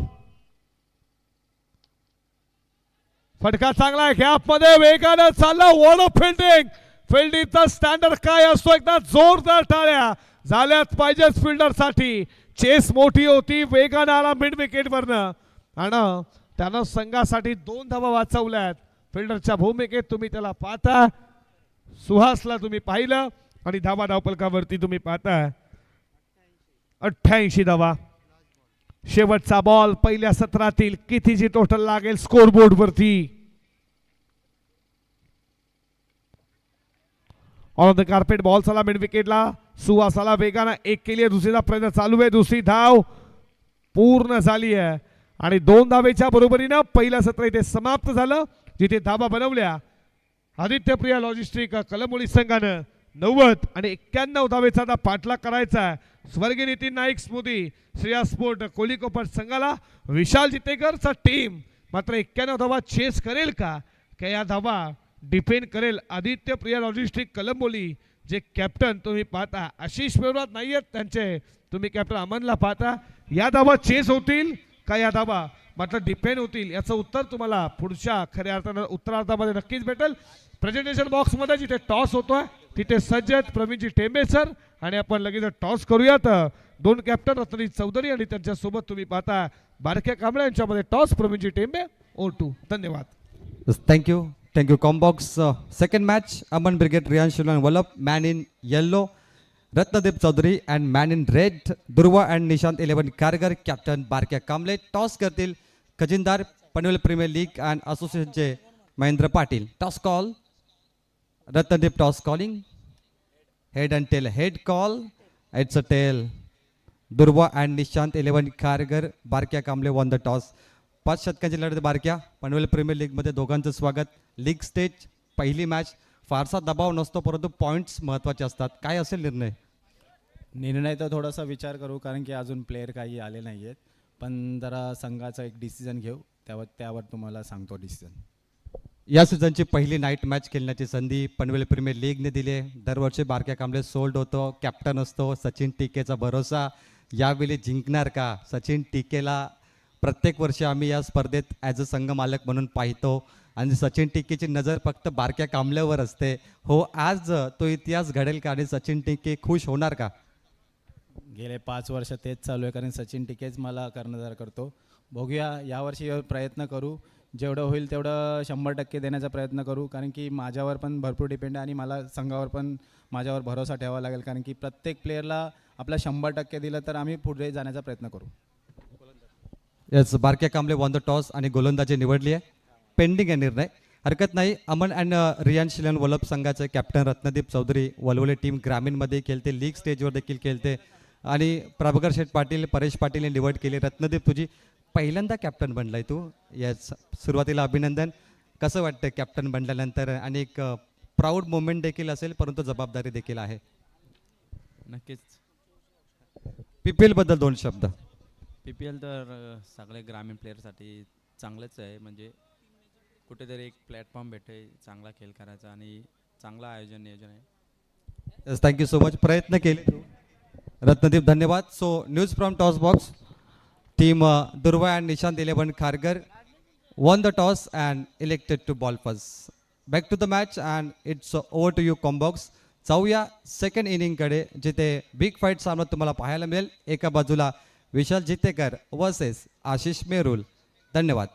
फटका चांगला आहे. गॅप मध्ये वेगानं चालला. Wall of fielding. फिल्डिंगचा स्टँडर्ड काय असतो. एकदा जोरदार टाळ्या झाल्याच पाहिजेत फिल्डर साठी. चेस मोठी होती. वेगानं आला मिड विकेट वरनं आणि त्यानं संघासाठी 2 धावा वाचवल्यात. फिल्डरच्या भूमिकेत तुम्ही त्याला पाहता. सुहासला तुम्ही पाहिलं आणि धावा धावपलकावरती तुम्ही पाहता 88 धावा. शेवटचा बॉल पहिल्या सत्रातील कितीची टोटल लागेल स्कोर बोर्ड वरती. ऑन द कार्पेट बॉल चला मिड विकेटला. सुहासाला वेगानं एक केली आहे. दुसरीचा प्रयत्न चालू आहे. दुसरी धाव पूर्ण झाली आहे आणि 2 धावेच्या बरोबरीनं पहिलं सत्र इथे समाप्त झालं. जिथे धावा बनवल्या आदित्य प्रिया लॉजिस्टिक कलंबोली संघानं 90 आणि 91 धावेचा आता पाठलाग करायचा आहे. स्वर्गीय नितीन नाईक स्मृती श्रेया स्पोर्ट कोलिकोपर संघाला विशाल जितेकरचा टीम मात्र 91 धावा चेस करेल का या धावा डिफेंड करेल आदित्य प्रिया लॉजिस्टिक कलंबोली. जे कॅप्टन तुम्ही पाहता आशिष पेवरात नाही आहेत त्यांचे, तुम्ही कॅप्टन अमनला पाहता. या धावा चेस होतील का या धावा मात्र डिपेंड होतील याचं उत्तर तुम्हाला पुढच्या खऱ्या अर्थानं उत्तरार्धामध्ये नक्कीच भेटेल. प्रेझेंटेशन बॉक्समध्ये जिथे टॉस होतोय तिथे सज्ज आहेत प्रवीणजी टेंबे सर आणि आपण लगेच टॉस करूयात. दोन कॅप्टन रत्नजीत चौधरी आणि त्यांच्यासोबत तुम्ही पाहता बारक्या कांबळे यांच्यामध्ये टॉस प्रवीणजी टेंबे O2. धन्यवाद. Thank you combox. Second match Aman brigade Riyan शिलन Vallabh man in yellow, Ratnadeep Chaudhari and man in red Durva and Nishant 11 Kargar captain Barkya Kamble. Toss करतील खजिनदार पनवेल प्रीमियर लीग अँड असोसिएशनचे Mahendra Patil. Toss call Ratnadeep toss calling head and tail head call it's a tail. Durva and Nishant 11 Kargar Barkya Kamble won the toss. 5 षटकांची लढत Barkya Panvel premier लीगमध्ये दोघांचं स्वागत. League stage पहिली match, फारसा दबाव नसतो परंतु पॉईंट्स महत्त्वाचे असतात. काय असेल निर्णय तर थोडासा विचार करू कारण की अजून प्लेयर काही आले नाही आहेत, पण जरा संघाचा एक डिसिजन घेऊ त्यावर तुम्हाला सांगतो डिसिजन. या सीझनची पहिली नाईट मॅच खेळण्याची संधी पनवेल प्रीमियर लीगने दिली आहे. दरवर्षी बारक्या कांबळे सोल्ड होतो, कॅप्टन असतो, सचिन टिकेचा भरोसा. यावेळी जिंकणार का सचिन टिकेला? प्रत्येक वर्षी आम्ही या स्पर्धेत ॲज अ संघ मालक म्हणून पाहतो आणि सचिन टिकेची नजर फक्त बारक्या कांबळेवर असते. हो, आज तो इतिहास घडेल का आणि सचिन टिके खुश होणार का? गेले 5 वर्ष तेच चालू आहे कारण सचिन टिकेच मला कर्णधार करतो. बघूया यावर्षी प्रयत्न करू, जेवढं होईल तेवढं 100% देण्याचा प्रयत्न करू कारण की माझ्यावर पण भरपूर डिपेंड आहे आणि मला संघावर पण माझ्यावर भरोसा ठेवावा लागेल कारण की प्रत्येक प्लेयरला आपला 100% दिलं तर आम्ही पुढे जाण्याचा प्रयत्न करू. यस, बारक्या कांबळे वॉन द टॉस आणि गोलंदाजी निवडली आहे. पेंडिंग आहे निर्णय, हरकत नाही. अमन अँड रियान शिलन वल्लभ संघाचे कॅप्टन रत्नदीप चौधरी वलवले टीम ग्रामीणमध्ये खेळते, लीग स्टेजवर देखील खेळते आणि प्रभाकर शेठ पाटील परेश पाटीलने निवड केली. रत्नदीप तुझी पहिल्यांदा कॅप्टन बनलाय तू. यस, सुरुवातीला अभिनंदन. कसं वाटतं कॅप्टन बनल्यानंतर? आणि एक प्राऊड मोमेंट देखील असेल परंतु जबाबदारी देखील आहे. नक्कीच. PPL बद्दल 2 शब्द. PPL तर सगळे ग्रामीण प्लेअरसाठी चांगलंच आहे, म्हणजे कुठेतरी एक प्लॅटफॉर्म भेटे चांगला खेळ करायचा आणि चांगलं आयोजन नियोजन आहे. Thank you so much. प्रयत्न केले रत्नदीप, धन्यवाद. So news from toss box. Team Durva and Nishant 11 Khargar won the toss and elected to ball first. Back to the match and it's over to you Combox. जाऊया सेकंड इनिंगकडे जिथे बिग फाईट सामना तुम्हाला पाहायला मिळेल. एका बाजूला विशाल जितेकर वर्सेस आशिष मेरुल. धन्यवाद.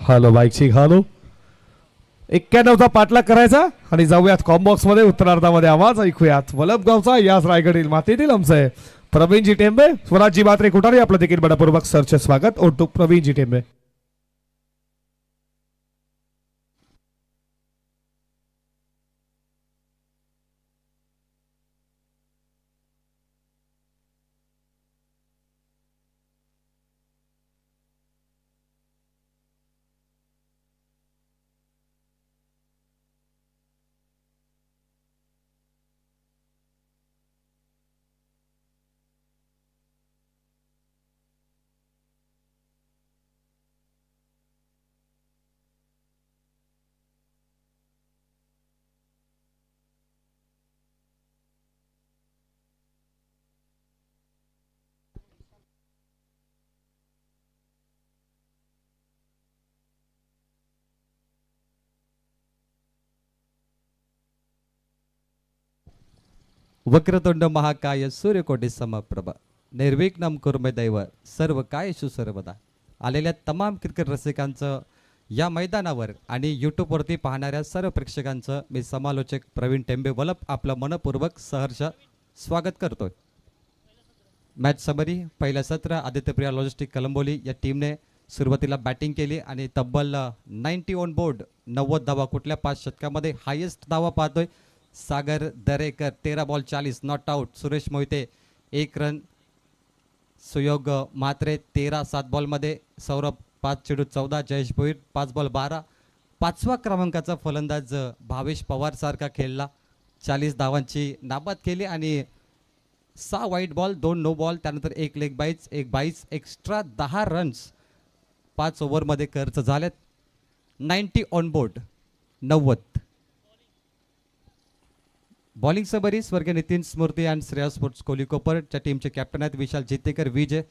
हॅलो बाईकची घालू 91चा पाठलाग करायचा आणि जाऊयात कॉम्बॉक्स मध्ये. उत्तरार्धामध्ये आवाज ऐकूयात वलभगावचा याच रायगडील मातीतील आमचे प्रवीणजी टेंबे. स्वराजजी बात्रे कुठारी आपलं देखील बडापूर्वक सरचे स्वागत. ओटू प्रवीणजी टेंबे. वक्रतुंड महाकाय सूर्यकोटी समप्रभ निर्विघ्नं कुर्मे दैव सर्व काय सर्वदा. आलेल्या तमाम क्रिकेट रसिकांचं या मैदानावर आणि यूट्यूबवरती पाहणाऱ्या सर्व प्रेक्षकांचं मी समालोचक प्रवीण टेंबे वलप आपलं मनपूर्वक सहर्ष स्वागत करतोय. मॅच समरी पहिलं सत्र आदित्यप्रिया लॉजिस्टिक कलंबोली या टीमने सुरुवातीला बॅटिंग केली आणि तब्बल 90 ऑन बोर्ड 90 धावा. कुठल्या 5 षटकामध्ये हायेस्ट धावा पाहतोय. Sagar Darekar 13 ball 40 not out. Suresh Mohite 1 run. Suyog Mhatre 13 बॉलमध्ये. सौरभ 5 चेंडू 14. जयेश भोईर 5 बॉल 12. 5व्या क्रमांकाचा फलंदाज भावेश पवार सारखा खेळला. 40 धावांची नाबाद केली आणि 6 वाईट बॉल 2 नो बॉल. त्यानंतर 1 leg byes 1 byes extra 10 runs 5 ओव्हरमध्ये खर्च झालेत. 90 ऑन बोर्ड 90. बॉलिंग सबरी स्वर्गीय नितीन स्मृती आणि श्रेया स्पोर्ट्स कोहली कोपरच्या टीमचे कॅप्टन आहेत विशाल जितेकर विजय.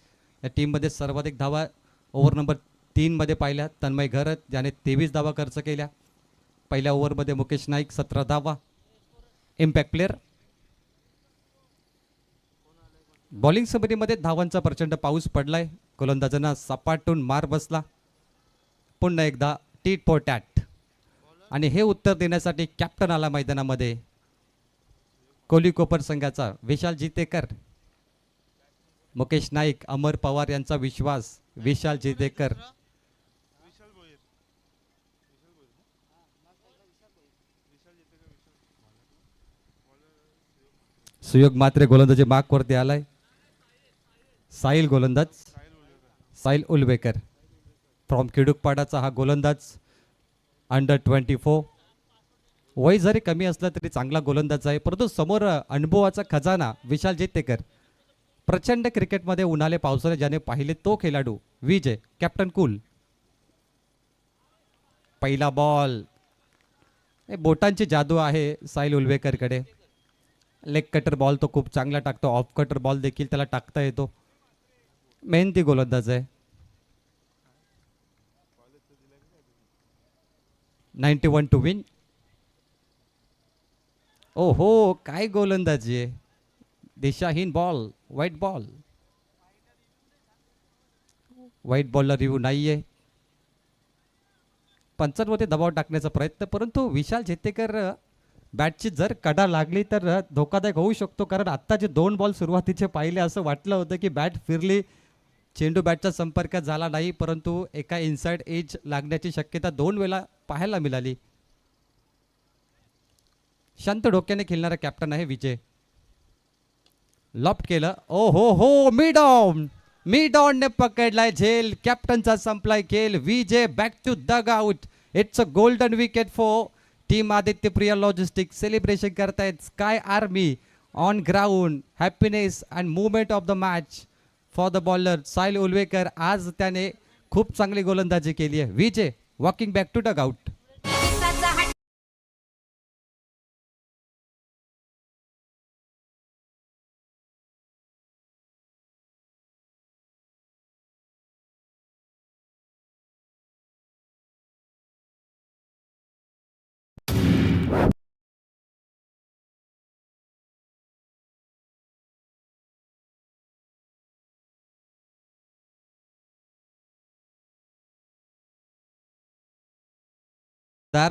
या टीममध्ये सर्वाधिक धावा ओव्हर नंबर 3 मध्ये पाहिल्या तन्मय घरत ज्याने 23 धावा खर्च केल्या. पहिल्या ओव्हरमध्ये मुकेश नाईक 17 धावा. Impact player. बॉलिंग सबरीमध्ये धावांचा प्रचंड पाऊस पडलाय. गोलंदाजांना सपाटून मार बसला. पुन्हा एकदा टीट फॉर टॅट आणि हे उत्तर देण्यासाठी कॅप्टन आला मैदानामध्ये. कोहली कोपर संघाचा विशाल जितेकर. मुकेश नाईक अमर पवार यांचा विश्वास विशाल जितेकर. सुयोग मात्रे गोलंदाजी मार्कवरती आलाय. साहिल गोलंदाज साहिल उलवेकर फ्रॉम किडुकपाडाचा हा गोलंदाज. अंडर 24. वय जरी कमी असलं तरी चांगला गोलंदाज आहे परंतु समोर अनुभवाचा खजाना विशाल जितेकर. प्रचंड क्रिकेटमध्ये उन्हाळे पावसाळे ज्याने पाहिले तो खेळाडू विजय कॅप्टन कूल. पहिला बॉल. बोटांची जादू आहे साहिल उलवेकरकडे. लेग कटर बॉल तो खूप चांगला टाकतो. ऑफ कटर बॉल देखील त्याला टाकता येतो. मेहनती गोलंदाज आहे. 91 टू विन. ओहो काय गोलंदाजी आहे. दिशाहीन बॉल. White ball. व्हाईट बॉलला रिव्ह्यू नाहीये. पंचांमध्ये दबाव टाकण्याचा प्रयत्न परंतु विशाल जेतेकर बॅटची जर कडा लागली तर धोकादायक होऊ शकतो. कारण आत्ता जे 2 बॉल सुरुवातीचे पाहिले असं वाटलं होतं की बॅट फिरली चेंडू बॅटचा संपर्क झाला नाही परंतु एका इनसाइड एज लागण्याची शक्यता 2 वेळा पाहायला मिळाली. शांत डोक्याने खेळणारा कॅप्टन आहे विजय. लॉफ्ट केलं. ओ हो मी डाऊन ने पकडलाय झेल. कॅप्टनचा संपलाय खेळ. Vijay back to dugout. It's a golden wicket for team Adityapriya logistic. Celebration करतायत sky army on ground. Happiness and movement of the match for the bowler Sahil Ulvekar. आज त्याने खूप चांगली गोलंदाजी केली आहे. Vijay walking back to dugout.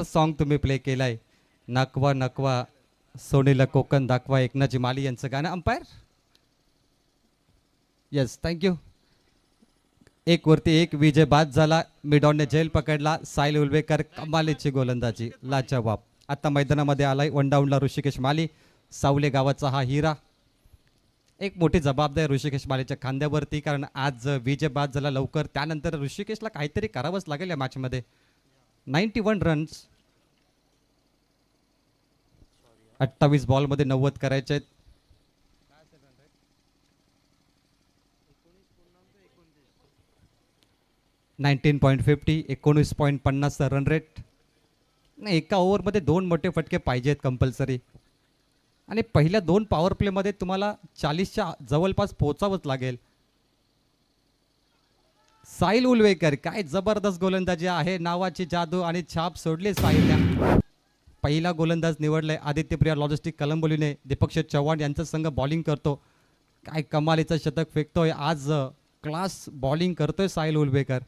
Song तुम्ही play केलाय. नकवा नकवा सोनेला कोकण दाखवा एकनाथजी माली यांचं गाणं. Umpire yes thank you. 1 वरती 1 विजय बाद झाला. मिडॉनने झेल पकडला. साहिल उलवेकर कमालीची गोलंदाजी लाजवाब. आता मैदानामध्ये आलाय 1 डाऊनला ऋषिकेश माली. सावले गावाचा हा हिरा. एक मोठी जबाबदारी ऋषिकेश मालीच्या खांद्यावरती कारण आज विजय बाद झाला लवकर. त्यानंतर ऋषिकेशला काहीतरी करावंच लागेल या मॅचमध्ये. 91 रन्स 28 बॉलमध्ये 90 करायचे आहेत. 19.50 19.50 रन रेट. नाही एका ओव्हरमध्ये 2 मोठे फटके पाहिजेत कंपल्सरी आणि पहिल्या 2 पॉवर प्लेमध्ये तुम्हाला 40च्या जवळपास पोहोचावंच लागेल. साहिल उलवेकर काय जबरदस्त गोलंदाजी आहे. नावाची जादू आणि छाप सोडली साहिलने. पहिला गोलंदाज निवडलाय आदित्यप्रिया लॉजिस्टिक कलंबोलीने. दीपक चव्हाण यांचा संघ बॉलिंग करतो. काय कमालीचं शतक फेकतोय आज, क्लास बॉलिंग करतोय साहिल उलबेकर.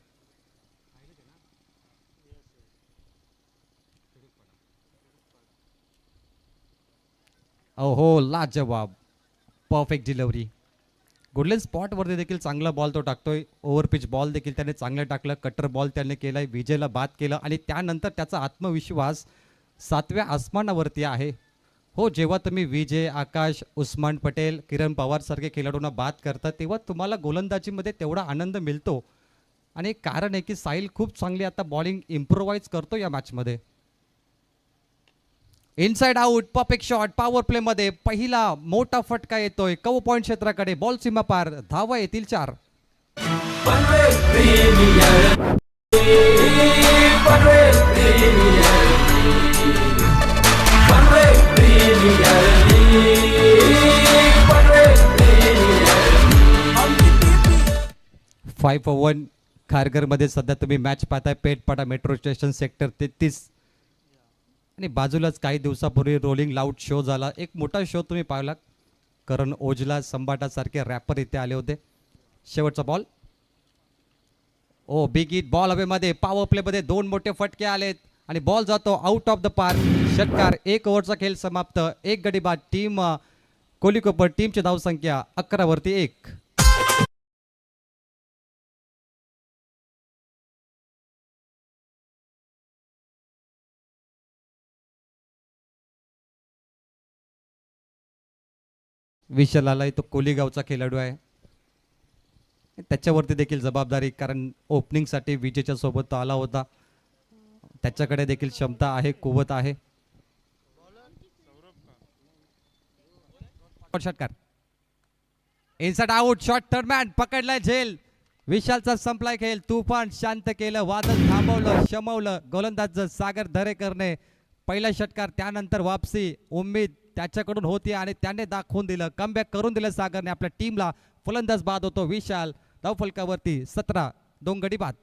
हो लाजवाब, परफेक्ट डिलिव्हरी. गुडलेन स्पॉटवरती देखील चांगला बॉल तो टाकतोय. ओव्हरपिच बॉल देखील त्याने चांगलं टाकलं. कटर बॉल त्याने केलाय, विजयला बाद केलं आणि त्यानंतर त्याचा आत्मविश्वास 7व्या आसमानावरती आहे. हो, जेव्हा तुम्ही विजय, आकाश, उस्मान पटेल, किरण पवार सारखे खेळाडूंना बाद करता तेव्हा तुम्हाला गोलंदाजीमध्ये तेवढा आनंद मिळतो. आणि एक कारण आहे की साहिल खूप चांगली आता बॉलिंग इम्प्रोवाइज करतो या मॅचमध्ये. Inside out, perfect shot. Power play मध्ये पहिला मोठा फटका येतोय कव पॉइंट क्षेत्राकडे. बॉल सीमा पार, धावा येतील 4. Panvel premier league, Panvel premier league, Panvel premier league, Panvel premier league. 5-1 खारघरमध्ये सध्या तुम्ही मॅच पाहताय. Pethpada metro station sector 33. आणि बाजूलाच काही दिवसापूर्वी रोलिंग लाऊड शो झाला. एक मोठा शो तुम्ही पाहिला. करण ओजला, संबाटासारखे रॅपर इथे आले होते. शेवटचा बॉल, ओ बिग हिट बॉल हवेमध्ये. पॉवर प्लेमध्ये 2 मोठे फटके आलेत आणि बॉल जातो आउट ऑफ द पार्क. षटकार. 1 ओव्हरचा खेळ समाप्त. 1 गडी बाद. टीम कोहलीकोपर टीमची धावसंख्या 11 वरती 1. विशाल आलाय, तो कोलीगावचा खेळाडू आहे. त्याच्यावरती देखील जबाबदारी, कारण ओपनिंगसाठी विजेच्या सोबत तो आला होता. त्याच्याकडे देखील क्षमता आहे, कुवत आहे. षटकार. Inside out, shot third man पकडलाय झेल. विशालचा संपलाय खेळ. तुफान शांत केलं, वादळ थांबवलं, शमवलं गोलंदाज सागर दरेकरने. पहिला षटकार, त्यानंतर वापसी. उम्मीद त्याच्याकडून होती आणि त्याने दाखवून दिलं. कमबॅक करून दिलं सागरने आपल्या टीमला. फलंदाज बाद होतो विशाल. धावफलकावरती 17, 2 गडी बाद.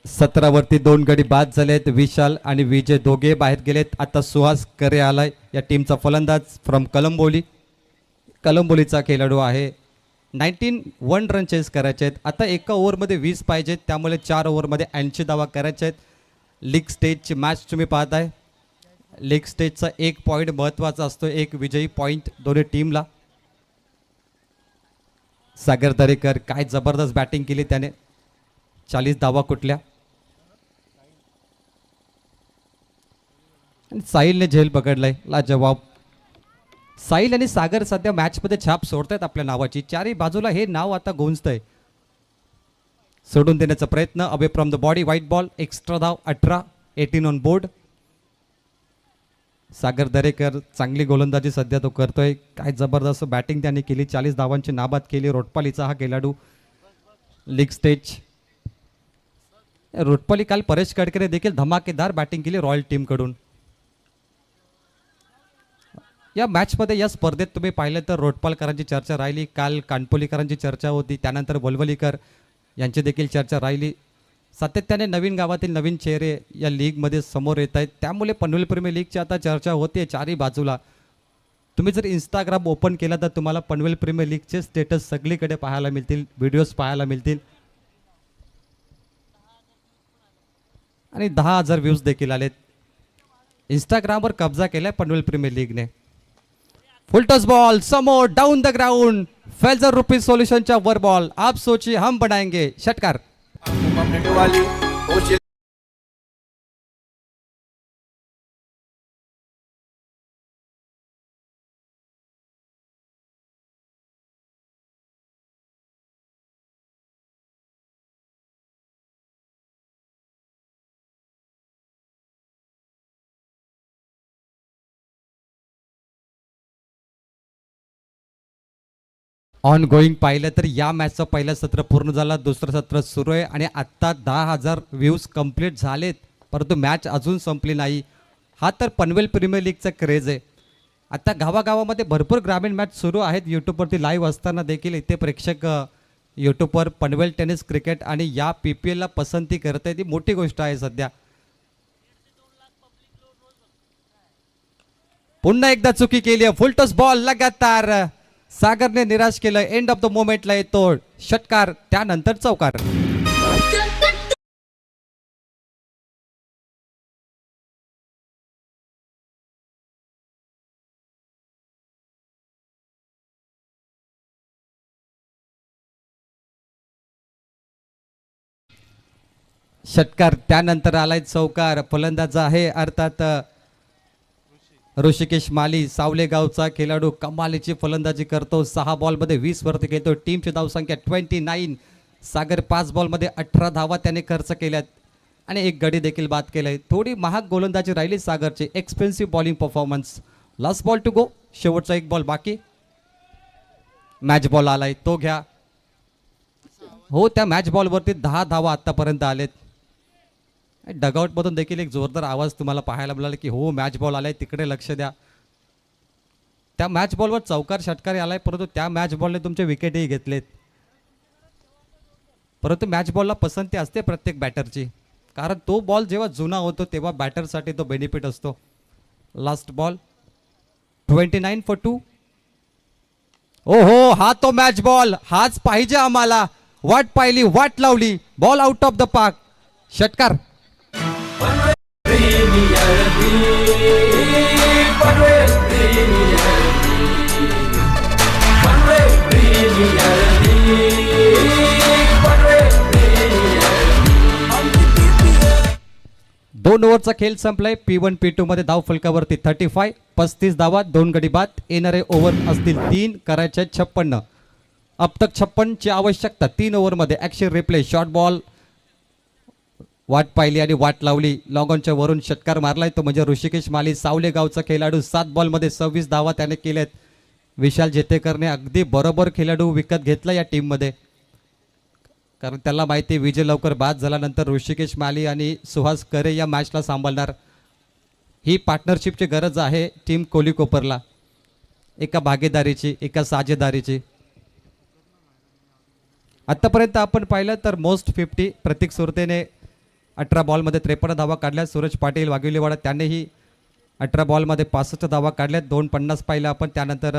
सतरावरती 2 गडी बाद झालेत. विशाल आणि विजय दोघे बाहेर गेलेत. आता सुहास करे आलाय या टीमचा फलंदाज फ्रॉम कलंबोली. कलंबोलीचा खेळाडू आहे. 19 रन चेस करायचे आहेत. आता एका ओव्हरमध्ये 20 पाहिजेत, त्यामुळे 4 ओव्हरमध्ये 80 धावा करायच्या आहेत. लीग स्टेजची मॅच तुम्ही पाहताय. लीग स्टेजचा 1 पॉईंट महत्त्वाचा असतो, 1 विजयी पॉईंट दोन्ही टीमला. सागर दरेकर काय जबरदस्त बॅटिंग केली त्याने. 40 धावा कुठल्या. आणि साहिलने झेल पकडलाय, लाजवाब. साहिल आणि सागर सध्या मॅचमध्ये छाप सोडतायत आपल्या नावाची. चारही बाजूला हे नाव आता गुंजतंय. सोडून देण्याचा प्रयत्न. Away from the body, white ball. Extra धाव 18, 18 ऑन बोर्ड. सागर दरेकर चांगली गोलंदाजी सध्या तो करतोय. काय जबरदस्त बॅटिंग त्याने केली. 40 धावांची नाबाद केली. रोटपालीचा हा खेळाडू. League stage. रोटपाली काल परेश कडकरे देखील धमाकेदार बॅटिंग केली रॉयल टीमकडून. या मॅचमध्ये या स्पर्धेत तुम्ही पाहिलं तर रोटपालकरांची चर्चा राहिली. काल कानपोलीकरांची चर्चा होती, त्यानंतर वलवलीकर यांची देखील चर्चा राहिली. सातत्याने नवीन गावातील नवीन चेहरे या लीगमध्ये समोर येत आहेत, त्यामुळे पनवेल प्रीमियर लीगची आता चर्चा होते चारही बाजूला. तुम्ही जर इंस्टाग्राम ओपन केला तर तुम्हाला पनवेल प्रीमियर लीगचे स्टेटस सगळीकडे पाहायला मिळतील, व्हिडिओज पाहायला मिळतील. आणि 10,000 व्ह्यूज देखील आलेत. इंस्टाग्रामवर कब्जा केलाय पनवेल प्रीमियर लीगने. फुलटॉस बॉल समोर, down the ground. Faizal rupee सोल्यूशनच्या वर बॉल. आप सोचिए हम बनाएंगे. षटकार. वाली ऑन गोईंग पाहिलं तर या मॅचचं पहिलं सत्र पूर्ण झालं, दुसरं सत्र सुरू आहे आणि आत्ता 10,000 व्ह्यूज कंप्लीट झालेत, परंतु मॅच अजून संपली नाही. हा तर पनवेल प्रीमियर लीगचा क्रेज आहे. आता गावागावामध्ये भरपूर ग्रामीण मॅच सुरू आहेत यूट्यूबवरती लाईव्ह असताना देखील इथे प्रेक्षक यूट्यूबवर पनवेल टेनिस क्रिकेट आणि या PPL ला पसंती करत आहे, ती मोठी गोष्ट आहे सध्या. पुन्हा एकदा चुकी केली आहे, फुलटॉस बॉल लगातार सागरने निराश केलं. एंड ऑफ द मोमेंटला येतो षटकार, त्यानंतर चौकार. षटकार त्यानंतर आलाय चौकार. फलंदाज आहे अर्थात ऋषिकेश माली, सावलेगावचा खेळाडू कमालीची फलंदाजी करतो. 6 बॉलमध्ये 20 वरती खेळतो. टीमची धावसंख्या 29. सागर 5 बॉलमध्ये 18 धावा त्याने खर्च केल्यात आणि 1 गडी देखील बाद केलाय. थोडी महाग गोलंदाजी राहिली सागरची, expensive bowling performance. Last ball to go, शेवटचा 1 बॉल बाकी. मॅच बॉल आलाय, तो घ्या. हो, त्या मॅच बॉलवरती 10 धावा आतापर्यंत आलेत. डगआउटमधून देखील एक जोरदार आवाज तुम्हाला पाहायला मिळाला की हो मॅच बॉल आलाय, तिकडे लक्ष द्या. त्या मॅच बॉलवर चौकार षटकार आलाय, परंतु त्या मॅच बॉलने तुमचे विकेटही घेतलेत. परंतु मॅच बॉलला पसंती असते प्रत्येक बॅटरची, कारण तो बॉल जेव्हा जुना होतो तेव्हा बॅटरसाठी तो बेनिफिट असतो. Last ball 29 for 2. ओहो, हा तो मॅच बॉल, हाच पाहिजे आम्हाला. वाट पाहिली, वाट लावली, ball out of the park. षटकार. Premier League, Pनवेल Premier League, Pनवेल Premier League, Pनवेल Premier League. 2 ओव्हरचा खेळ संपलाय. P1 P2 मध्ये धाव फलकावरती 35, 35 धावा, 2 गडी बाद. येणारे ओव्हर असतील 3, करायचे 56. अब तक 56 ची आवश्यकता 3 ओव्हरमध्ये. ॲक्शन रिप्ले, शॉर्ट बॉल, वाट पाहिली आणि वाट लावली. लॉगॉनच्या वरून षटकार मारलाय तो म्हणजे ऋषिकेश माली, सावलेगावचा खेळाडू. 7 बॉलमध्ये 26 धावा त्याने केल्यात. विशाल जेतेकरने अगदी बरोबर खेळाडू विकत घेतला या टीममध्ये, कारण त्याला माहिती विजय लवकर बाद झाल्यानंतर ऋषिकेश माली आणि सुहास करे या मॅचला सांभाळणार. ही पार्टनरशिपची गरज आहे टीम कोहली कोपरला, एका भागीदारीची, एका साझेदारीची. आत्तापर्यंत आपण पाहिलं तर मोस्ट 50 प्रतीक सुरतेने 18 बॉलमध्ये 53 धावा काढल्या. सूरज पाटील वाघिवलीवाडा त्यानेही 18 बॉलमध्ये 65 धावा काढल्यात. 2.50 पाहिलं आपण. त्यानंतर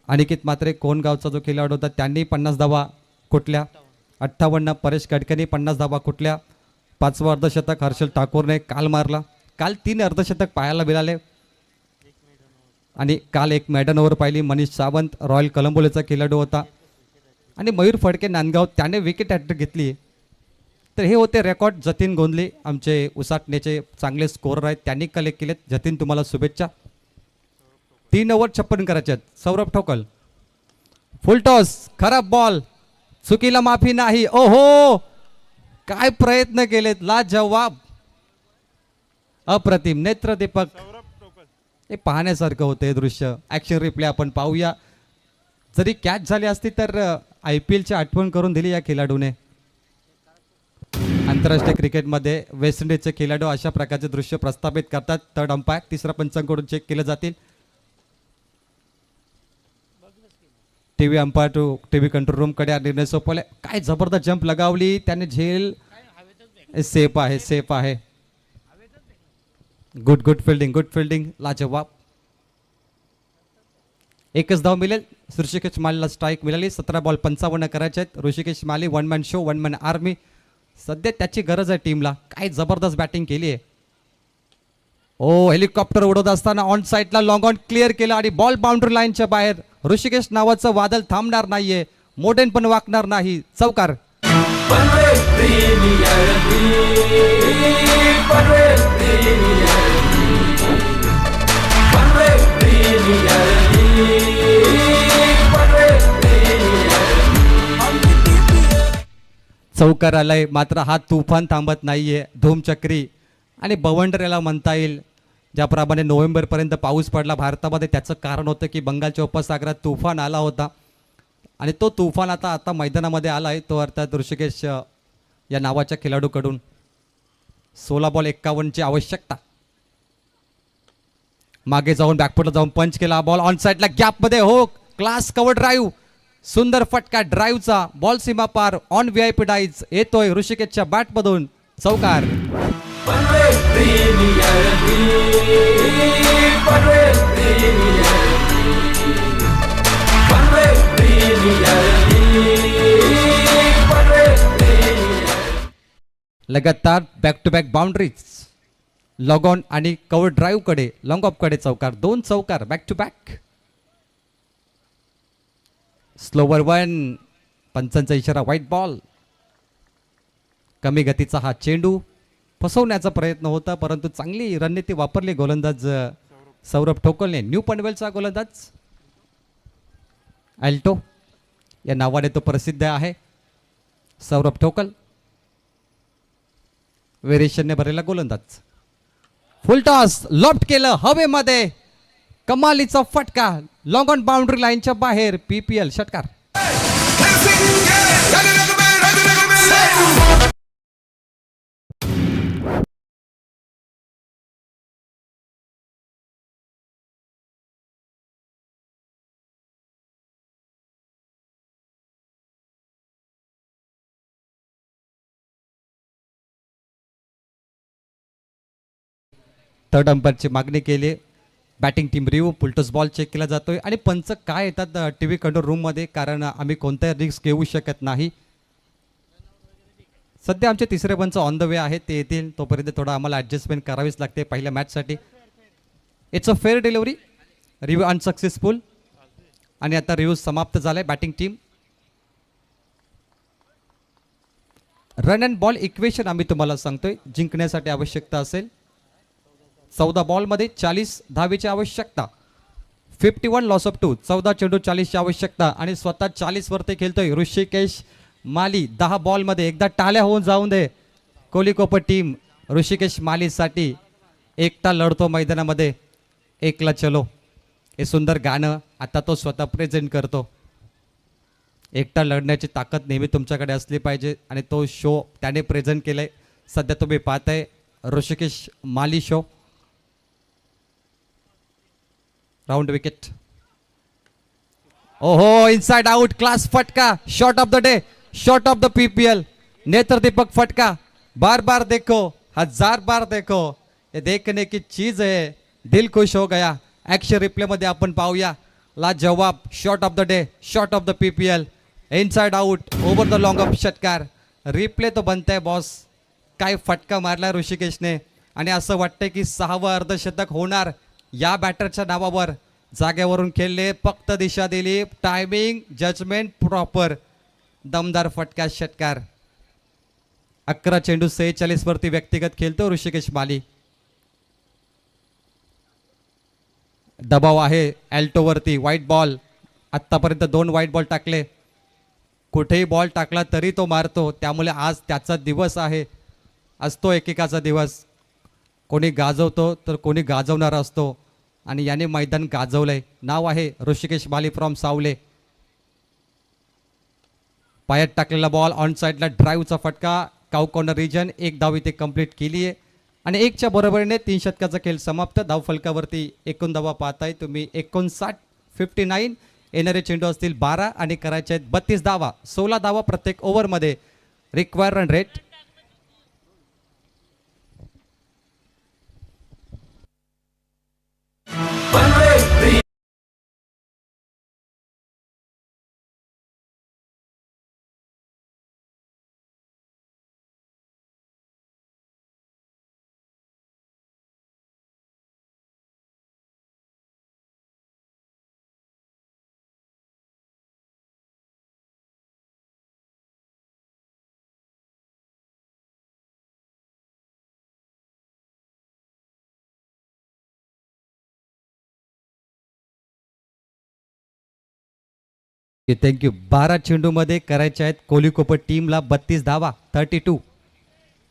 अनिकेत मात्रे कोणगावचा जो खेळाडू होता त्यांनी 50 धावा कुठल्या. 58 परेश गडकरी 50 धावा कुठल्या. 5वं अर्धशतक हर्षल ठाकूरने काल मारला. काल 3 अर्धशतक पाहायला मिळाले आणि काल 1 मॅडन ओव्हर पाहिली. मनीष सावंत रॉयल कलंबोलीचा खेळाडू होता आणि मयूर फडके नांदगाव त्याने विकेट हॅट्रिक घेतली. तर हे होते रेकॉर्ड. जतीन गोंधले आमचे उसाटण्याचे चांगले स्कोरर आहेत, त्यांनी कलेक्ट केलेत. जतीन तुम्हाला शुभेच्छा. 3 ओव्हर 56 करायचे आहेत. सौरभ ठोकल, फुल टॉस, खराब बॉल, चुकीला माफी नाही. ओहो, काय प्रयत्न केलेत, लाजवाब, अप्रतिम, नेत्रदीपक. हे पाहण्यासारखं होतं हे दृश्य. ॲक्शन रिप्ले आपण पाहूया. जरी कॅच झाली असती तर IPLची आठवण करून दिली या खेळाडूने. आंतरराष्ट्रीय क्रिकेटमध्ये वेस्ट इंडिजचे खेळाडू अशा प्रकारचे दृश्य प्रस्थापित करतात. 3rd अंपायर 3रा पंचांकडून चेक केले जातील. TV umpire to TV control रूमकडे निर्णय सोपवले. काय जबरदस्त जंप लगावली त्याने, झेल सेफ आहे, सेफ आहे. गुड फिल्डिंग, गुड फिल्डिंग, लाजवाब. 1च धाव मिळेल. ऋषिकेश मालीला स्ट्राईक मिळाली. 17 बॉल 55 करायचे आहेत. ऋषिकेश माली 1 मॅन शो, 1 मॅन आर्मी. सध्या त्याची गरज आहे टीमला. काय जबरदस्त बॅटिंग केली आहे. ओ, हेलिकॉप्टर उडवत असताना ऑन साईडला लॉंग ऑन क्लिअर केलं आणि बॉल बाउंड्री लाईनच्या बाहेर. ऋषिकेश नावाचं वादळ थांबणार नाहीये, मोडेन पण वाकणार नाही. चौकार. Panvel premier league, Panvel premier league, Panvel premier league, Panvel premier league. चौकार आलाय, मात्र हा तुफान थांबत नाहीये. धूमचक्री आणि बवंडर याला म्हणता येईल. ज्याप्रमाणे नोव्हेंबरपर्यंत पाऊस पडला भारतामध्ये, त्याचं कारण होतं की बंगालच्या उपसागरात तुफान आला होता आणि तो तुफान आता मैदानामध्ये आला आहे, तो अर्थात ऋषिकेश या नावाच्या खेळाडूकडून. 16 बॉल 51ची आवश्यकता. मागे जाऊन बॅकफुटला जाऊन पंच केला, बॉल ऑन साईडला गॅपमध्ये, हो क्लास कव्हर ड्राईव्ह, सुंदर फटका ड्राईव्हचा, बॉल सीमा पार ऑन VIP डाईज, येतोय ऋषिकेशच्या बॅटमधून चौकार. Panvel premier league, Panvel premier league, Panvel premier league, Panvel premier. लगातार back to back boundaries, long on आणि कव्हर ड्राईव्ह कडे, लॉंग ऑफ कडे चौकार, 2 चौकार बॅक टू बॅक. स्लोवर 1, पंचांचा इशारा व्हाईट बॉल. कमी गतीचा हा चेंडू फसवण्याचा प्रयत्न होता, परंतु चांगली रणनीती वापरली गोलंदाज सौरभ ठोकलने. न्यू पनवेलचा गोलंदाज अल्टो या नावाने तो प्रसिद्ध आहे. सौरभ ठोकल वेरिएशनने भरलेला गोलंदाज. फुल टॉस, लॉफ्ट केलं हवेमध्ये, कमालीचा फटका, लॉंग ऑन बाउंड्री लाईनच्या बाहेर, PPL षटकार. थर्ड अंपायरची मागणी केली. Batting team review, full toss ball check केला जातोय आणि पंच काय येतात TV कंट्रोल रूममध्ये, कारण आम्ही कोणत्याही रिस्क घेऊ शकत नाही. सध्या आमचे तिसरे पंच ऑन द वे आहेत, ते येतील तोपर्यंत थोडा आम्हाला ॲडजस्टमेंट करावीच लागते पहिल्या मॅचसाठी. It's a fair delivery, review unsuccessful आणि आता रिव्ह्यू समाप्त झालाय. Batting team run and ball equation आम्ही तुम्हाला सांगतोय, जिंकण्यासाठी आवश्यकता असेल 14 बॉलमध्ये 40 धावेची आवश्यकता, 51 लॉस ऑफ 2, 14 चेंडू 40ची आवश्यकता आणि स्वतः 40 वरती खेळतोय ऋषिकेश माली. 10 बॉलमध्ये एकदा टाळ्या होऊन जाऊन दे कोलिकोपर टीम. ऋषिकेश मालीसाठी एकटा लढतो मैदानामध्ये, एकला चलो, हे सुंदर गाणं आता तो स्वतः प्रेझेंट करतो. एकटा लढण्याची ताकद नेहमी तुमच्याकडे असली पाहिजे आणि तो शो त्याने प्रेझेंट केलाय. सध्या तुम्ही पाहताय Rishikesh Mali show. Round wicket, ओहो इनसाइड आउट, क्लास फटका, shot of the day, shot of the PPL, नेत्र दीपक फटका. बार बार देखो, 1000 बार देखो, ये देखने की चीज है, दिल खुश हो गया. ऍक्शन रिप्ले मध्ये आपण पाहूया. लाजवाब shot of the day, shot of the PPL, inside out, over the long of षटकार. रिप्ले तो बनताय बॉस, काय फटका मारला ऋषिकेशने आणि असं वाटतंय की 6वं अर्धशतक होणार या बॅटरच्या नावावर. जागेवरून खेळले, फक्त दिशा दिली, टायमिंग जजमेंट प्रॉपर, दमदार फटका षटकार. 11 चेंडू 46 वरती व्यक्तिगत खेळतो ऋषिकेश माली. दबाव आहे अल्टोवरती, व्हाईट बॉल, आत्तापर्यंत 2 व्हाईट बॉल टाकले, कुठेही बॉल टाकला तरी तो मारतो, त्यामुळे आज त्याचा दिवस आहे, असतो एकेकाचा दिवस. कोणी गाजवतो तर कोणी गाजवणारा असतो आणि याने मैदान गाजवलंय. नाव आहे ऋषिकेश माली फ्रॉम सावले. पायात टाकलेला बॉल ऑन साईडला, ड्राईव्हचा फटका, काउ कॉर्नर रिजन, 1 धाव इथे कंप्लीट केली आहे आणि 1च्या बरोबरीने 3 षटकाचा खेळ समाप्त. धाव फलकावरती एकूण धावा पाहताय तुम्ही 59, 59. येणारे चेंडू असतील 12 आणि करायचे आहेत 32 धावा, 16 धावा प्रत्येक ओव्हरमध्ये. Require run rate thank you. 12 चेंडूमध्ये करायचे आहेत कोलिकोपर टीमला 32 धावा, 32.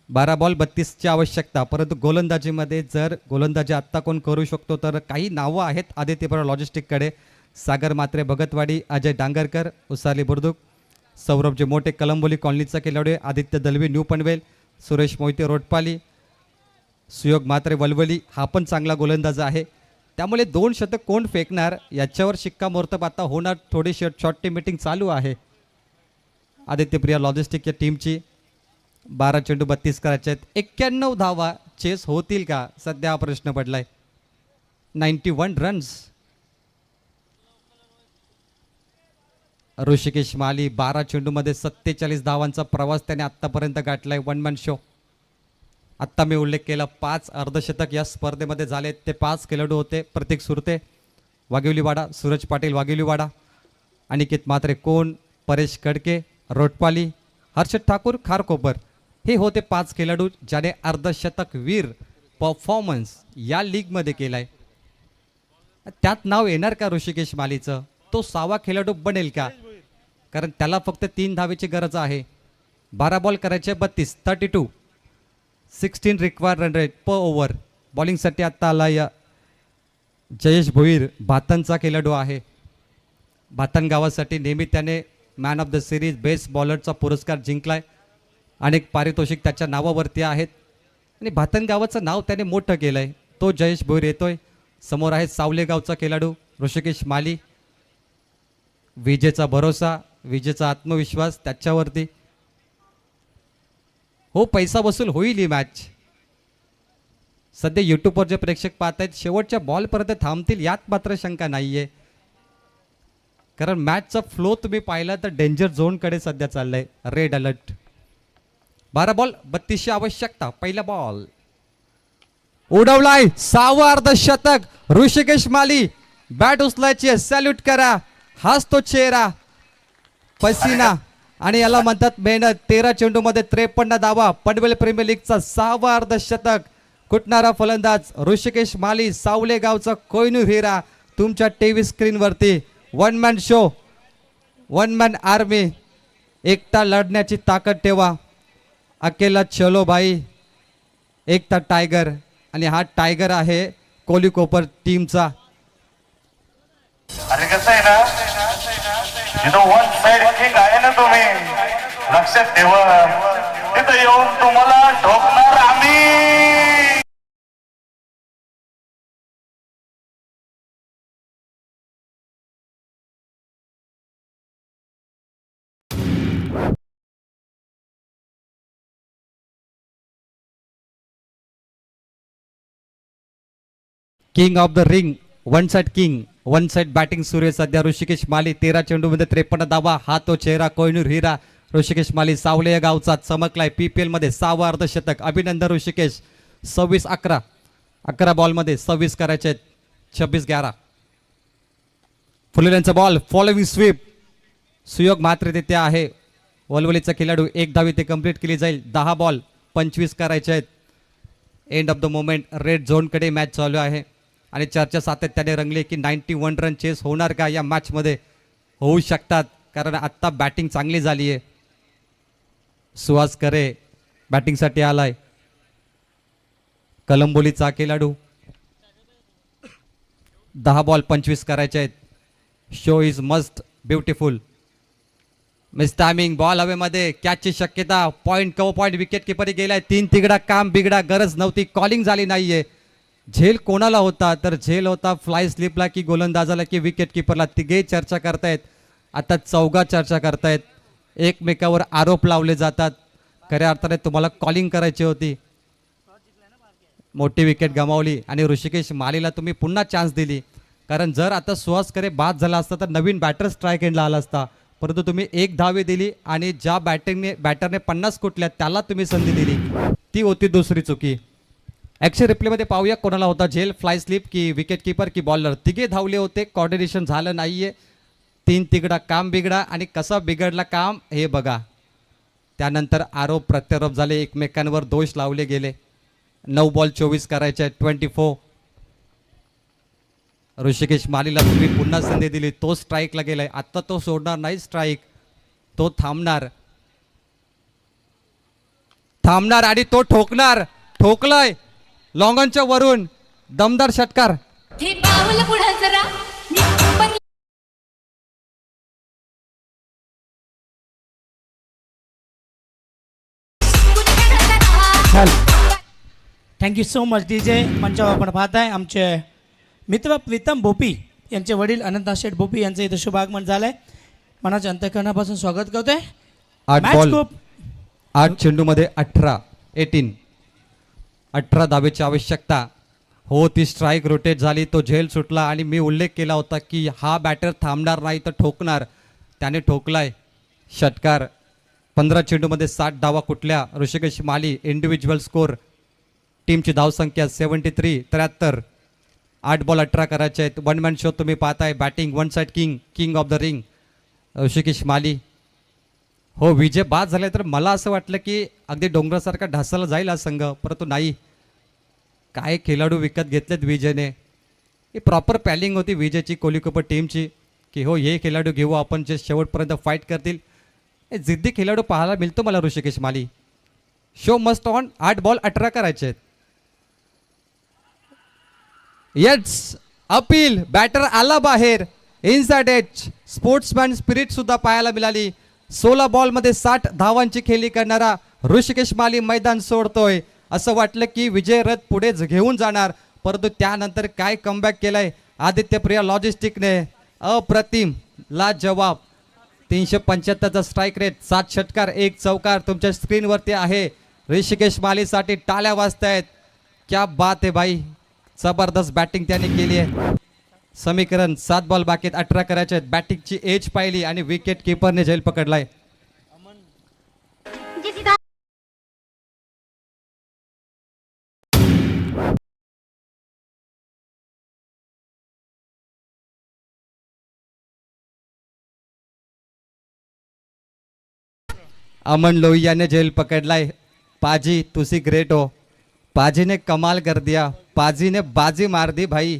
12 बॉल 32ची आवश्यकता, परंतु गोलंदाजीमध्ये जर गोलंदाजी आत्ता कोण करू शकतो तर काही नावं आहेत आदित्यपुरा लॉजिस्टिककडे. सागर मात्रे भगतवाडी, अजय डांगरकर उसाली बुर्दुक, सौरभजी मोठे कलंबोली कॉलनीचा खेळाडू आहे, आदित्य दलवी न्यू पनवेल, सुरेश मोहिते रोटपाली, सुयोग मात्रे वलवली हा पण चांगला गोलंदाज आहे. त्यामुळे 2 शतक कोण फेकणार याच्यावर शिक्कामोर्तब आता होणार. थोडी शॉर्ट टीम मीटिंग चालू आहे आदित्य प्रिया लॉजिस्टिकच्या टीमची. 12 चेंडू 32 करायचे आहेत. 91 धावा चेस होतील का सध्या हा प्रश्न पडलाय. 91 रन्स. ऋषिकेश माली 12 चेंडूमध्ये 47 धावांचा प्रवास त्याने आत्तापर्यंत गाठलाय. 1 मॅन शो. आत्ता मी उल्लेख केला 5 अर्धशतक या स्पर्धेमध्ये झाले. ते 5 खेळाडू होते. प्रतीक सुरते वाघिवलीवाडा, सूरज पाटील वाघिवलीवाडा, अनिकेत मात्रे कोण, परेश कडके रोटपाली, हर्षद ठाकूर खारकोपर हे होते 5 खेळाडू ज्याने अर्धशतक वीर परफॉर्मन्स या लीगमध्ये केलाय. त्यात नाव येणार का ऋषिकेश मालीचं? तो 6वा खेळाडू बनेल का? कारण त्याला फक्त 3 धावेची गरज आहे. 12 बॉल करायचे 32, 32, 16 रिक्वायर्ड रन रेट पर ओव्हर. बॉलिंगसाठी आत्ता आला या जयेश भोईर भातनचा खेळाडू आहे. भातन गावासाठी नेहमी त्याने man of the series best बॉलरचा पुरस्कार जिंकलाय. अनेक पारितोषिक त्याच्या नावावरती आहेत आणि भातन गावाचं नाव त्याने मोठं केलंय. तो जयेश भोईर येतोय. समोर आहे सावले गावचा खेळाडू ऋषिकेश माली. विजेचा भरोसा, विजेचा आत्मविश्वास त्याच्यावरती. हो, पैसा वसूल होईल ही मॅच. सध्या यूट्यूबवर जे प्रेक्षक पाहत आहेत शेवटच्या बॉलपर्यंत थांबतील यात मात्र शंका नाहीये. कारण मॅचचा फ्लो तुम्ही पाहिला तर डेंजर झोनकडे सध्या चाललंय. Red alert. 12 बॉल 32ची आवश्यकता. पहिला बॉल उडवलाय. 6वं अर्धशतक ऋषिकेश माली. बॅट उचलायची, सॅल्यूट करा. हाच तो चेहरा, पसीना आणि याला म्हणतात मेहनत. 13 चेंडूमध्ये 53 धावा. पनवेल प्रीमियर लीगचा 6वा अर्धशतक कुटणारा फलंदाज ऋषिकेश माली, सावले गावचा कोहिनूर हिरा तुमच्या टीव्ही स्क्रीनवरती. 1 मॅन शो, 1 मॅन आर्मी. एकटा लढण्याची ताकद ठेवा. अकेला चलो भाई, एकटा टायगर. आणि हा टायगर आहे कोहली कोपर टीमचा. अरे कसं आहे ना, तिथं 1 साइड किक आहे ना, तुम्ही लक्षात ठेवा. तिथं येऊन तुम्हाला ठोकणार आम्ही. King of the ring, 1 side king, 1 side batting सुरू आहे सध्या ऋषिकेश माली. 13 चेंडूमध्ये 53 धावा. हा तो चेहरा कोहिनूर हिरा ऋषिकेश माली, सावले या गावचा चमकलाय. PPL मध्ये 6वं अर्धशतक. अभिनंदन ऋषिकेश. 26-11, 11 बॉलमध्ये 26 करायचे आहेत. 26-11. फुलेल्यांचा बॉल, फॉलोविंग स्वीप. सुयोग मात्र तिथे आहे. वलवलीचा खेळाडू 1 धावी ते कंप्लीट केली जाईल. 10 बॉल 25 करायचे आहेत. End of the moment. Red झोनकडे मॅच चालू आहे आणि चर्चा सातत्याने रंगली की 91 रन चेस होणार का या मॅचमध्ये? होऊ शकतात, कारण आत्ता बॅटिंग चांगली झाली आहे. सुहास करे बॅटिंगसाठी आलाय. कलंबोलीचा खेळाडू. 10 बॉल 25 करायचे आहेत. Show is must beautiful. Miss timing. Ball हवेमध्ये. कॅचची शक्यता. Point cover point. विकेट किपरही गेलाय. 3 तिगडा काम बिगडा. गरज नव्हती. कॉलिंग झाली नाहीये. झेल कोणाला होता? तर झेल होता फ्लाय स्लिपला की गोलंदाजाला की विकेट किपरला. तिघे चर्चा करतायत. आता चौघा चर्चा करतायत. एकमेकावर आरोप लावले जातात. खऱ्या अर्थाने तुम्हाला कॉलिंग करायची होती. मोठी विकेट गमावली आणि ऋषिकेश मालीला तुम्ही पुन्हा चान्स दिली. कारण जर आता सुहास करे बाद झाला असता तर नवीन बॅटर स्ट्राईक एंडला आला असता. परंतु तुम्ही 1 धावे दिली आणि ज्या बॅटरने 50 कुटल्या त्याला तुम्ही संधी दिली. ती होती दुसरी चुकी. ॲक्शन रिप्लेमध्ये पाहूया कोणाला होता झेल, फ्लाय स्लिप की विकेट किपर की बॉलर. तिघे धावले होते. कॉर्डिनेशन झालं नाहीये. 3 तिगडा काम बिगडा. आणि कसा बिघडला काम हे बघा. त्यानंतर आरोप प्रत्यारोप झाले. एकमेकांवर दोष लावले गेले. 9 बॉल 24 करायचे. 24. ऋषिकेश मालीला तुम्ही पुन्हा संधी दिली. तो स्ट्राईकला गेलाय. आता तो सोडणार नाही स्ट्राईक. तो थांबणार आणि तो ठोकणार. ठोकलाय लॉंगॉनच्या वरून. दमदार षटकार. हे पाऊल पुढं जरा thank you so much D J. मंचावर आपण पाहताय आमचे मित्र प्रीतम भोपी यांचे वडील अनंता शेठ भोपी यांचं इथं शुभागमन झालं आहे. मनाच्या अंतःकरणापासून स्वागत करतोय. 8 मॅच बॉल खूप 8 चेंडूमध्ये 18 धावेची आवश्यकता. हो, ती स्ट्राईक रोटेट झाली, तो झेल सुटला आणि मी उल्लेख केला होता की हा बॅटर थांबणार नाही तर ठोकणार. त्याने ठोकलाय षटकार. 15 चेंडूमध्ये 60 धावा कुठल्या. ऋषिकेश माली इंडिव्हिज्युअल स्कोर. टीमची धावसंख्या 73 73. 8 बॉल 18 करायचे आहेत. वन मॅन शो तुम्ही पाहताय. Batting one side king of the ring Rishikesh Mali. हो, विजय बाद झाले तर मला असं वाटलं की अगदी डोंगरासारखा ढासाला जाईल हा संघ, परंतु नाही. काय खेळाडू विकत घेतलेत विजयने. ही प्रॉपर पॅलिंग होती विजयची, कोहली कपूर टीमची, की हो हे खेळाडू घेऊ आपण जे शेवटपर्यंत फाईट करतील. हे जिद्दी खेळाडू पाहायला मिळतो मला Rishikesh Mali. Show must on. 8 ball 18 करायचे आहेत. येट्स अपील. बॅटर आला बाहेर. Inside age. स्पोर्ट्समॅन स्पिरिट सुद्धा पाहायला मिळाली. 16 बॉलमध्ये 60 धावांची खेळी करणारा ऋषिकेश माली मैदान सोडतोय. असं वाटलं की विजय रथ पुढे घेऊन जाणार, परंतु त्यानंतर काय कमबॅक केलाय आदित्य प्रिया लॉजिस्टिकने. अप्रतिम लाजवाब. 375चा स्ट्राईक रेट, 7 षटकार 1 चौकार तुमच्या स्क्रीनवरती आहे. ऋषिकेश मालीसाठी टाळ्या वाजतायत. क्या बात आहे भाई. जबरदस्त बॅटिंग त्याने केली आहे. समीकरण 7 बॉल बाकी 18 करायचे आहेत. बॅटिंगची एज पाहिली आणि विकेट किपरने झेल पकडलाय. अमन लोहियाने झेल पकडलाय. पाजी तुसी ग्रेट हो. पाजी ने कमाल कर दिया. पाजी ने बाजी मार दी भाई.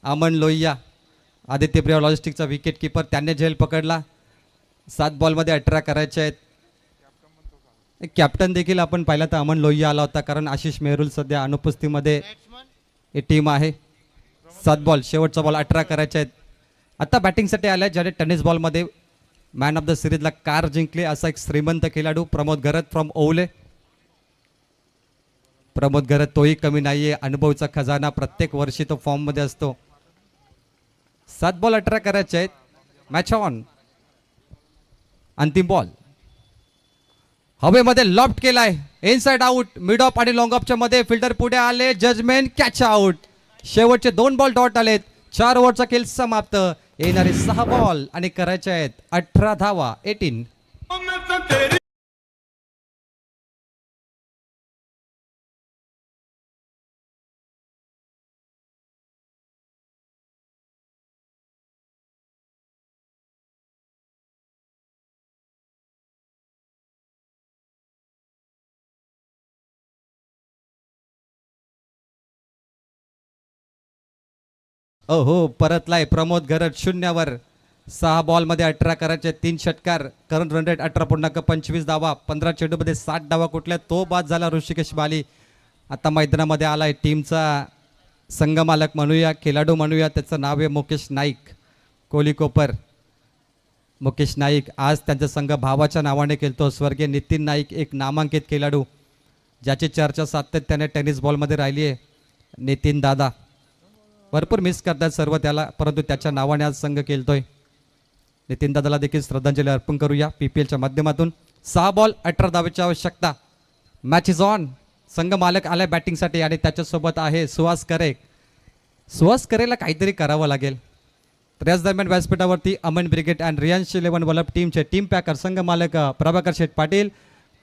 अमन लोहिया आदित्य प्रिया लॉजिस्टिकचा विकेट किपर, त्याने झेल पकडला. 7 बॉलमध्ये 18 करायचे आहेत. कॅप्टन देखील आपण पाहिला तर अमन लोहिया आला होता, कारण आशिष मेहरुल सध्या अनुपस्थितीमध्ये ही टीम आहे. 7 बॉल शेवटचा बॉल 18 करायचे आहेत. आता बॅटिंगसाठी आलाय ज्याने टेनिस बॉलमध्ये मॅन ऑफ द सिरीजला कार जिंकली असा एक श्रीमंत खेळाडू प्रमोद गरत फ्रॉम ओवले. प्रमोद गरत तोही कमी नाहीये. अनुभवचा खजाना. प्रत्येक वर्षी तो फॉर्ममध्ये असतो. 7 बॉल 18 करायचे आहेत. Match on. अंतिम बॉल हवेमध्ये लॉफ्ट केलाय. Inside out. मिड ऑफ आणि लॉंग ऑफच्या मध्ये फिल्डर पुढे आले. Judgement catch out. शेवटचे 2 बॉल डॉट आलेत. 4 ओव्हरचा खेळ समाप्त. येणारे 6 बॉल आणि करायचे आहेत 18 धावा. 18. हो, परतलाय प्रमोद गरज 0वर. 6 बॉलमध्ये 18 करायचे. 3 षटकार. करंट रन रेट 18.25 धावा. 15 चेंडूमध्ये 60 धावा कुठल्या. तो बाद झाला ऋषिकेश माली. आता मैदानामध्ये आलाय टीमचा संघमालक म्हणूया, खेळाडू म्हणूया. त्याचं नाव आहे मुकेश नाईक. कोहली कोपर मुकेश नाईक. आज त्यांचा संघ भावाच्या नावाने खेळतो. स्वर्गीय नितीन नाईक एक नामांकित खेळाडू ज्याची चर्चा सातत्याने टेनिस बॉलमध्ये राहिली आहे. नितीन दादा भरपूर मिस करतात सर्व त्याला, परंतु त्याच्या नावाने आज संघ खेळतोय. नितीन दादाला देखील श्रद्धांजली अर्पण करूया PPLच्या माध्यमातून. 6 बॉल 18 धावेची आवश्यकता. Match is on. संघ मालक आलाय बॅटिंगसाठी आणि त्याच्यासोबत आहे सुहास करे. सुहास करेला काहीतरी करावं लागेल. तर याच दरम्यान व्यासपीठावरती अमन ब्रिगेड अँड रियांश 11 वल्लभ टीमचे टीम पॅकर संघ मालक प्रभाकर शेठ पाटील,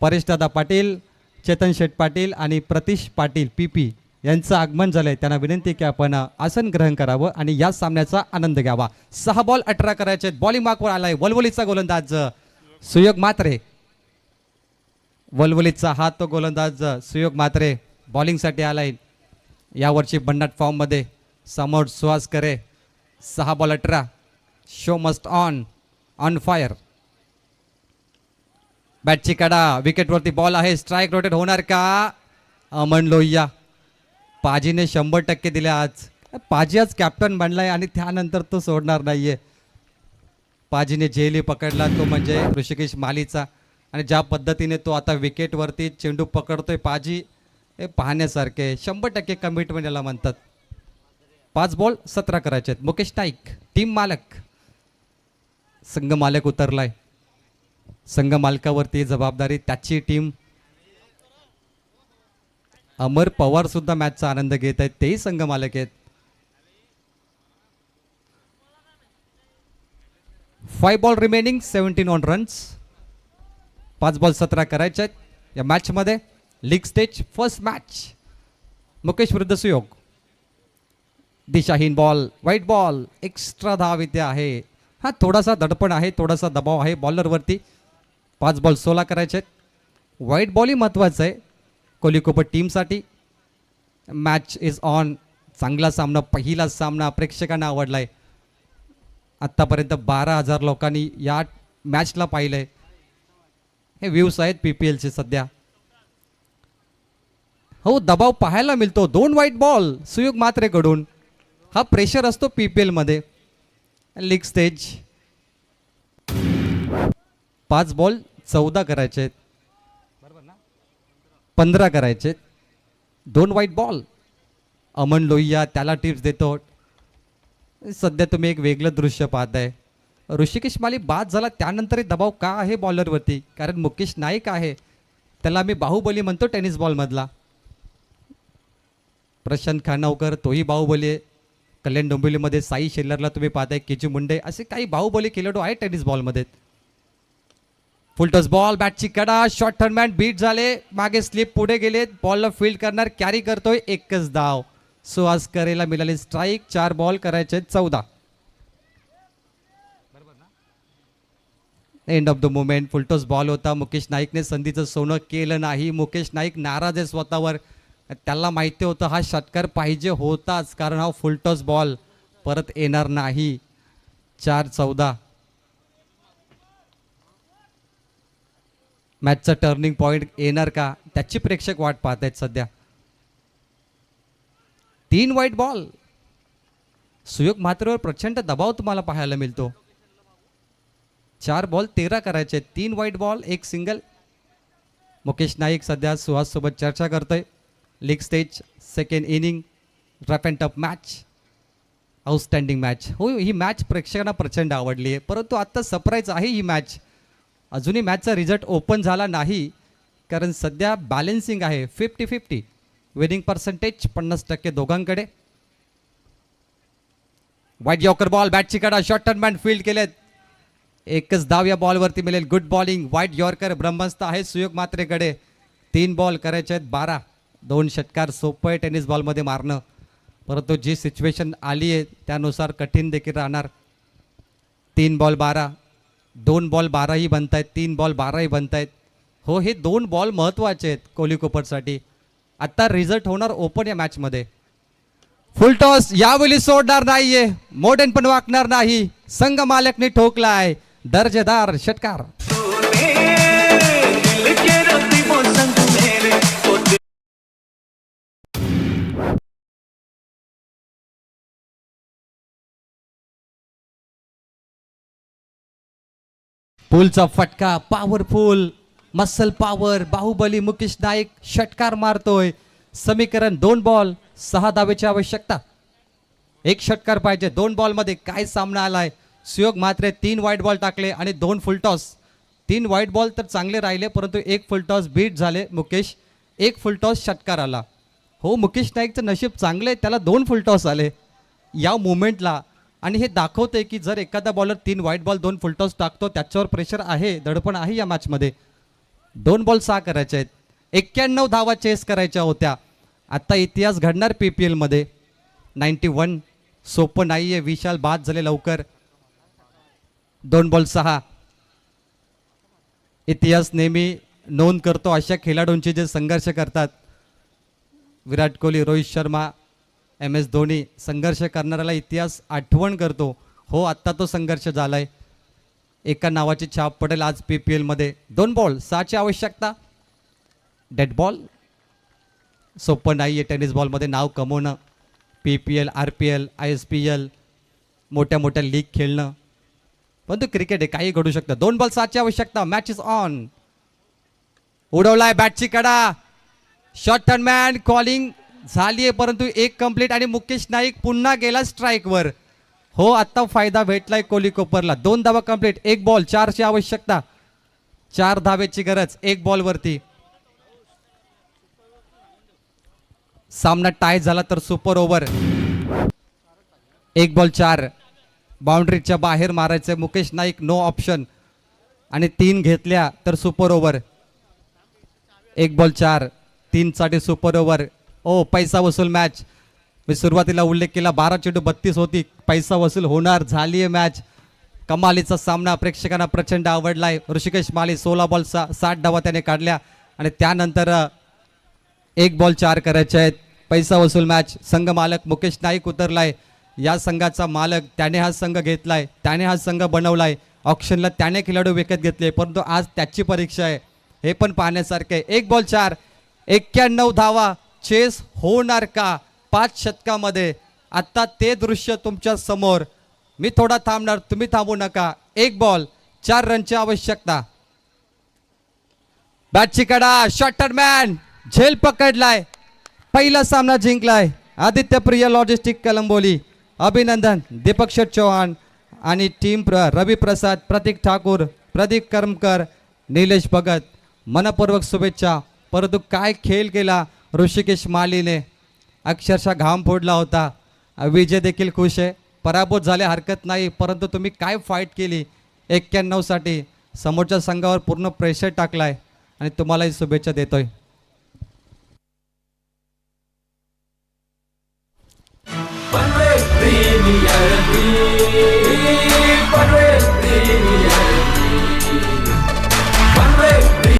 परेशदादा पाटील, चेतन शेठ पाटील आणि प्रतीश पाटील PP यांचं आगमन झालंय. त्यांना विनंती की आपण आसन ग्रहण करावं आणि या सामन्याचा आनंद घ्यावा. 6 बॉल 18 करायचे. बॉलिंग मार्कवर आलाय वलवलीचा गोलंदाज सुयोग म्हात्रे. वलवलीचा हा तो गोलंदाज सुयोग म्हात्रे बॉलिंगसाठी आलाय. यावर्षी भन्नाट फॉर्ममध्ये. समोर Suhas Kare. 6 ball 18. Show must on fire. बॅटची कडा. विकेटवरती बॉल आहे. स्ट्राईक रोटेट होणार का. अमन लोहिया. पाजीने 100% दिले आज. पाजी आज कॅप्टन बनलाय आणि त्यानंतर तो सोडणार नाहीये. पाजीने झेली पकडला तो म्हणजे ऋषिकेश मालीचा, आणि ज्या पद्धतीने तो आता विकेटवरती चेंडू पकडतोय पाजी, हे पाहण्यासारखे 100% कमिटमेंट याला म्हणतात. 5 बॉल 17 करायचे आहेत. मुकेश नाईक टीम मालक, संघ मालक उतरलाय. संघ मालकावरती जबाबदारी त्याची टीम. अमर पवार सुद्धा मॅचचा आनंद घेत आहेत, तेही संघ मालक आहेत. 5 ball remaining 17 on runs. 5 ball 17 करायचे आहेत या मॅचमध्ये. League stage first match. Mukesh विरुद्ध सुयोग. दिशाहीन बॉल, व्हाईट बॉल, एक्स्ट्रा धाव इथे आहे. हा थोडासा दडपण आहे, थोडासा दबाव आहे बॉलरवरती. 5 बॉल 16 करायचे आहेत. व्हाईट बॉलही महत्त्वाचं आहे कोहलीकोपर टीमसाठी. Match is on. चांगला सामना, पहिला सामना प्रेक्षकांना आवडला आहे. आत्तापर्यंत 12,000 लोकांनी या मॅचला पाहिलं आहे. हे व्ह्यूज आहेत PPLचे सध्या. हो, दबाव पाहायला मिळतो. 2 व्हाईट बॉल सुयोग मात्रेकडून. हा प्रेशर असतो PPLमध्ये. लीग स्टेज 5 बॉल 14 करायचे आहेत. 15 करायचे. 2 व्हाईट बॉल. अमन लोहिया त्याला टिप्स देतो. सध्या तुम्ही एक वेगळं दृश्य पाहताय. ऋषिकेश माली बाद झाला त्यानंतरही दबाव का आहे बॉलरवरती? कारण मुकेश नाईक आहे, त्याला आम्ही बाहुबली म्हणतो टेनिस बॉलमधला. प्रशांत खानावकर तोही बाहुबली आहे. कल्याण डोंबिवलीमध्ये साई शेल्लरला तुम्ही पाहताय, केजी मुंडे, असे काही बाहुबली खेळाडू आहे टेनिस बॉलमध्ये. फुलटॉस बॉल, बॅटची कडा, शॉर्ट टर्नमॅन बीट झाले, मागे स्लिप पुढे गेलेत. बॉलला फील्ड करणार, कॅरी करतोय. एकच धाव. सुहास करेला मिळाली स्ट्राईक. 4 बॉल करायचे 14. End of the moment. Full toss ball होता. मुकेश नाईकने संधीचं सोनं केलं नाही. मुकेश नाईक नाराज आहे स्वतःवर. त्याला माहिती होतं हा षटकार पाहिजे होताच, कारण हा फुलटॉस बॉल परत येणार नाही. 4-14. मॅचचा टर्निंग पॉइंट येणार का, त्याची प्रेक्षक वाट पाहत आहेत सध्या. 3 व्हाईट बॉल. सुयोग मात्रेवर प्रचंड दबाव तुम्हाला पाहायला मिळतो. 4 बॉल 13 करायचे. 3 white ball 1 single. Mukesh Naik सध्या सुहास सोबत चर्चा करतोय. League stage second inning. Rough and tough match. Outstanding match. हो, ही मॅच प्रेक्षकांना प्रचंड आवडली आहे, परंतु आत्ता सरप्राईज आहे ही मॅच. अजूनही मॅचचा रिझल्ट ओपन झाला नाही, कारण सध्या बॅलेन्सिंग आहे. 50-50 विनिंग पर्सेंटेज 50% दोघांकडे. वाईट यॉर्कर बॉल, बॅटची कडा, शॉर्ट टर्नमॅन फील्ड केलेत. एकच धाव या बॉलवरती मिळेल. Good bowling. वाईट यॉर्कर ब्रह्मस्थ आहे सुयोग मात्रेकडे. 3 बॉल करायचे आहेत 12. 2 षटकार सोपं आहे टेनिस बॉलमध्ये मारणं, परंतु जी सिच्युएशन आली आहे त्यानुसार कठीण देखील राहणार. 3 बॉल 12. 2 बॉल 12ही बनतायत. 3 बॉल 12ही बनतायत. हो, हे 2 बॉल महत्त्वाचे आहेत कोहलीकोपरसाठी. आत्ता रिझल्ट होणार ओपन या मॅचमध्ये. फुल टॉस यावेळी सोडणार नाहीये, मोडन पण वाकणार नाही. संघ मालकने ठोकलाय दर्जेदार षटकार. पुलचा फटका powerful, muscle power. Baahubali Mukesh Naik षटकार मारतोय. समीकरण 2 बॉल 6 धावेची आवश्यकता. 1 षटकार पाहिजे. 2 बॉलमध्ये काय सामना आलाय. सुयोग मात्रे 3 व्हाईट बॉल टाकले आणि 2 फुलटॉस. 3 व्हाईट बॉल तर चांगले राहिले, परंतु 1 फुलटॉस बीट झाले मुकेश. 1 फुलटॉस षटकार आला. हो, मुकेश नाईकचं नशीब चांगलं आहे, त्याला 2 फुलटॉस आले या मुवमेंटला. आणि हे दाखवते की जर एखादा बॉलर 3 व्हाईट बॉल 2 फुलटॉस टाकतो, त्याच्यावर प्रेशर आहे, दडपण आहे या मॅचमध्ये. 2 बॉल 6 करायचे आहेत. 91 धावा चेस करायच्या होत्या. आता इतिहास घडणार PPL मध्ये. 91 सोपं नाही आहे. विशाल बाद झाले लवकर. 2 बॉल 6. इतिहास नेहमी नोंद करतो अशा खेळाडूंचे जे संघर्ष करतात. विराट कोहली, रोहित शर्मा, MS धोनी. संघर्ष करणाऱ्याला इतिहास आठवण करतो. हो, आत्ता तो संघर्ष झालाय. एका नावाची छाप पडेल आज PPL मध्ये. 2 बॉल 6ची आवश्यकता. Dead ball. सोपं नाही आहे टेनिस बॉलमध्ये नाव कमवणं. PPL, RPL, ISPL, मोठ्या मोठ्या लीग खेळणं, परंतु क्रिकेट आहे, काही घडू शकतं. 2 बॉल 7ची आवश्यकता. Match is on. उडवलाय बॅटची कडा. शॉर्ट टर्न मॅन कॉलिंग झाली आहे, परंतु एक कंप्लीट आणि मुकेश नाईक पुन्हा गेला स्ट्राईकवर. हो, आता फायदा भेटलाय कोहली कोपरला. 2 धावा कंप्लीट, 1 बॉल 4ची आवश्यकता, 4 धावेची गरज 1 बॉल वरती. सामना टाय झाला तर सुपर ओव्हर. 1 बॉल 4, बाउंड्रीच्या बाहेर मारायचे मुकेश नाईक, नो ऑप्शन, आणि 3 घेतल्या तर सुपर ओव्हर. 1 बॉल 4, 3 साठी सुपर ओव्हर. ओ, पैसा वसूल मॅच. मी सुरुवातीला उल्लेख केला 12 चेंडू 32 होती, पैसा वसूल होणार, झाली आहे मॅच. कमालीचा सामना प्रेक्षकांना प्रचंड आवडलाय. ऋषिकेश माली 16 बॉल 60 धावा त्याने काढल्या आणि त्यानंतर 1 बॉल 4 करायचे आहेत. पैसा वसूल मॅच. संघ मालक मुकेश नाईक उतरलाय, या संघाचा मालक. त्याने हा संघ घेतलाय, त्याने हा संघ बनवलाय. ऑक्शनला त्याने खेळाडू विकत घेतले, परंतु आज त्याची परीक्षा आहे, हे पण पाहण्यासारखे आहे. 1 बॉल 4, 91 धावा. चेस होणार का 5 षटकामध्ये? आता ते दृश्य तुमच्या समोर. मी थोडा थांबणार, तुम्ही थांबू नका. 1 बॉल 4 रनची आवश्यकता. बॅटची कडा, शॉर्टर मॅन झेल पकडलाय, पहिला सामना जिंकलाय. आदित्य प्रिय लॉजिस्टिक कलंबोली, अभिनंदन. दीपक शेठ चौहान आणि टीम रवी प्रसाद, प्रतीक ठाकूर, प्रदीप करमकर, निलेश भगत, मनपूर्वक शुभेच्छा. परंतु काय खेळ केला ऋषिकेश मालीने, अक्षरशः घाम फोडला होता. विजय देखील खुश आहे. पराभूत झाले हरकत नाही, परंतु तुम्ही काय फाईट केली 91 साठी. समोरच्या संघावर पूर्ण प्रेशर टाकलाय आणि तुम्हालाही शुभेच्छा देतोय.